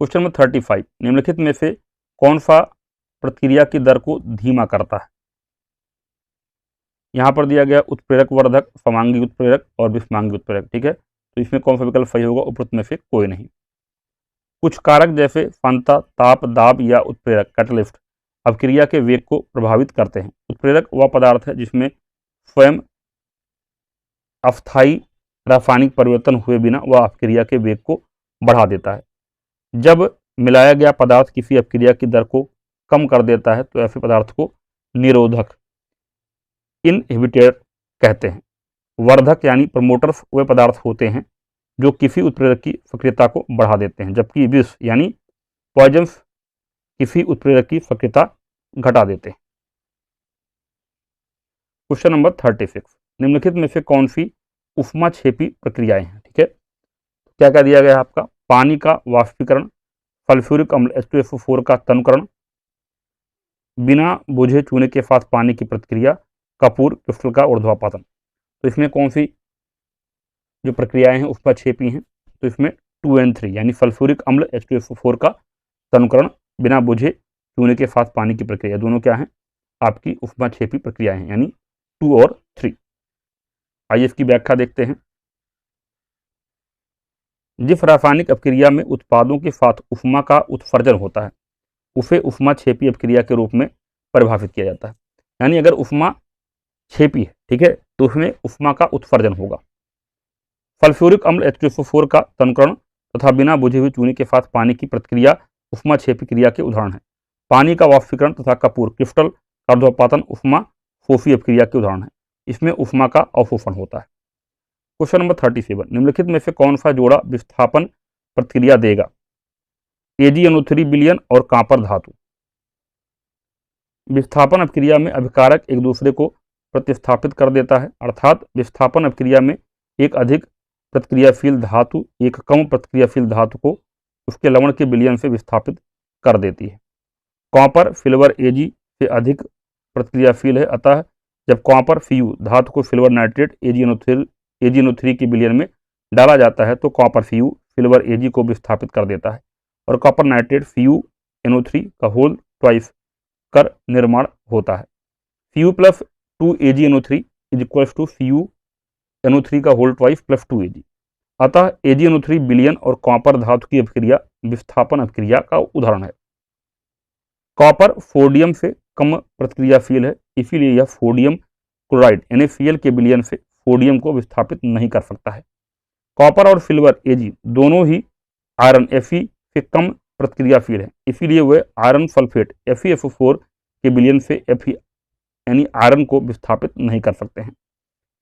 क्वेश्चन नंबर 35, निम्नलिखित में से कौन सा प्रतिक्रिया की दर को धीमा करता है। यहाँ पर दिया गया उत्प्रेरक वर्धक, समांगी उत्प्रेरक और विषमांगी उत्प्रेरक। ठीक है, तो इसमें कौन सा विकल्प सही होगा, उपरोक्त में से कोई नहीं। कुछ कारक जैसे सांद्रता, ताप, दाब या उत्प्रेरक कैटलिस्ट अभिक्रिया के वेग को प्रभावित करते हैं। उत्प्रेरक वह पदार्थ है जिसमें स्वयं अस्थायी रासायनिक परिवर्तन हुए बिना वह अभिक्रिया के वेग को बढ़ा देता है। जब मिलाया गया पदार्थ किसी अभिक्रिया की दर को कम कर देता है, तो ऐसे पदार्थ को निरोधक इनहिबिटर कहते हैं। वर्धक यानी प्रमोटर्स वे पदार्थ होते हैं जो किसी उत्प्रेरक की सक्रियता को बढ़ा देते हैं, जबकि विष यानी पॉइजन्स किसी उत्प्रेरक की सक्रियता घटा देते हैं। क्वेश्चन नंबर 36, निम्नलिखित में से कौन सी उष्माक्षेपी प्रक्रियाएं हैं। ठीक है, क्या क्या दिया गया है आपका, पानी का वाष्पीकरण, सल्फ्यूरिक अम्ल H2SO4 का तनुकरण, बिना बुझे चूने के साथ पानी की प्रतिक्रिया, कपूर क्रिस्टल का ऊर्ध्वापातन। तो इसमें कौन सी जो प्रक्रियाएं हैं उष्माक्षेपी हैं, तो इसमें 2 और 3 यानी सल्फ्यूरिक अम्ल H2SO4 का तनुकरण, बिना बुझे चूने के साथ पानी की प्रक्रिया, दोनों क्या हैं, आपकी उष्माक्षेपी प्रक्रियाएं हैं, यानी 2 और 3। आइए इसकी व्याख्या देखते हैं। जिस रासायनिक अभिक्रिया में उत्पादों के साथ उष्मा का उत्सर्जन होता है उसे उष्माक्षेपी अभिक्रिया के रूप में परिभाषित किया जाता है। यानी अगर उष्मा क्षेपी है, ठीक है, तो उसमें उष्मा का उत्सर्जन होगा। सल्फ्यूरिक अम्ल H2SO4 का तनुकरण तथा बिना बुझे हुए चूने के साथ पानी की प्रतिक्रिया उष्माक्षेपी क्रिया के उदाहरण है। पानी का वाष्पीकरण तथा कपूर क्रिस्टल का ऊर्ध्वापातन उष्मा शोषी अभिक्रिया के उदाहरण है। इसमें उष्मा का अवशोषण होता है। क्वेश्चन नंबर 37, निम्नलिखित में से कौन सा जोड़ा विस्थापन प्रतिक्रिया देगा, AgNO3 विलयन और कांपर धातु। विस्थापन अभिक्रिया में अभिकारक एक दूसरे को प्रतिस्थापित कर देता है, अर्थात विस्थापन अभिक्रिया में एक अधिक प्रतिक्रियाशील धातु एक कम प्रतिक्रियाशील धातु को उसके लवण के विलयन से विस्थापित कर देती है। कॉपर सिल्वर Ag से अधिक प्रतिक्रियाशील है, अतः जब कॉपर Cu धातु को सिल्वर नाइट्रेट AgNO3 के विलयन में डाला जाता है, तो कॉपर Cu सिल्वर Ag को विस्थापित कर देता है और कॉपर नाइट्रेट FuNO3 का होल ट्वाइस कर निर्माण होता है। Cu + 2 AgNO3 is equal to FuNO3 का होल ट्वाइस + 2 Ag। अतः AgNO3 विलयन और कॉपर धातु की अभिक्रिया विस्थापन अभिक्रिया का उदाहरण है। कॉपर सोडियम से कम प्रतिक्रियाशील है, इसीलिए यह सोडियम क्लोराइड NaCl के विलयन से सोडियम को विस्थापित नहीं कर सकता है। कॉपर और सिल्वर Ag दोनों ही आयरन Fe से कम प्रतिक्रियाशील है, इसीलिए वे आयरन सल्फेट FeSO4 के विलयन से Fe यानी आयरन को विस्थापित नहीं कर सकते हैं।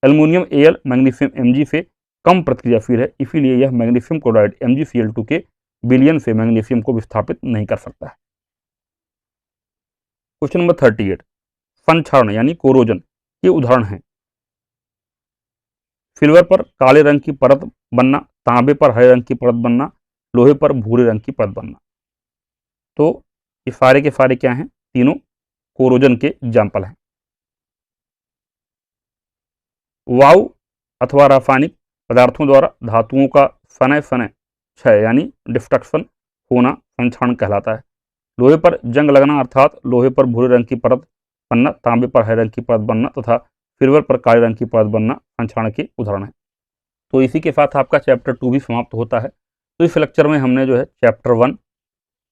एल्युमिनियम Al मैग्नीशियम Mg से कम प्रतिक्रियाशील है, इसीलिए यह मैग्नीशियम क्लोराइड MgCl2 के विलयन से मैग्नीशियम को विस्थापित नहीं कर सकता है। क्वेश्चन नंबर 38, संक्षारण यानी कोरोजन के उदाहरण हैं। सिल्वर पर काले रंग की परत बनना, तांबे पर हरे रंग की परत बनना, लोहे पर भूरे रंग की परत बनना। तो ये सारे के सारे क्या हैं, तीनों कोरोजन के एग्जाम्पल हैं। वायु अथवा रासायनिक पदार्थों द्वारा धातुओं का सनय सनय क्षय यानी डिस्ट्रक्शन होना संक्षारण कहलाता है। लोहे पर जंग लगना अर्थात लोहे पर भूरे रंग की परत बनना, तांबे पर हरे रंग की परत बनना तथा सिल्वर पर काले रंग की परत बनना संक्षारण के उदाहरण है। तो इसी के साथ आपका चैप्टर 2 भी समाप्त होता है। तो इस लेक्चर में हमने जो है चैप्टर 1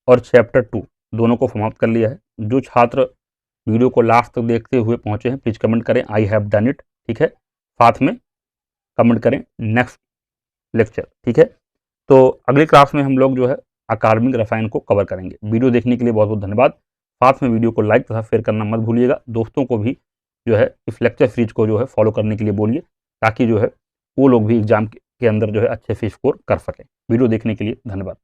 और चैप्टर 2 दोनों को समाप्त कर लिया है। जो छात्र वीडियो को लास्ट तक देखते हुए पहुंचे हैं प्लीज कमेंट करें आई हैव डन इट, ठीक है, साथ में कमेंट करें नेक्स्ट लेक्चर, ठीक है। तो अगली क्लास में हम लोग जो है अकार्बनिक रसायन को कवर करेंगे। वीडियो देखने के लिए बहुत बहुत धन्यवाद। साथ में वीडियो को लाइक तथा शेयर करना मत भूलिएगा। दोस्तों को भी जो है इस लेक्चर सीरीज को जो है फॉलो करने के लिए बोलिए, ताकि जो है वो लोग भी एग्जाम के अंदर जो है अच्छे से स्कोर कर सकें। वीडियो देखने के लिए धन्यवाद।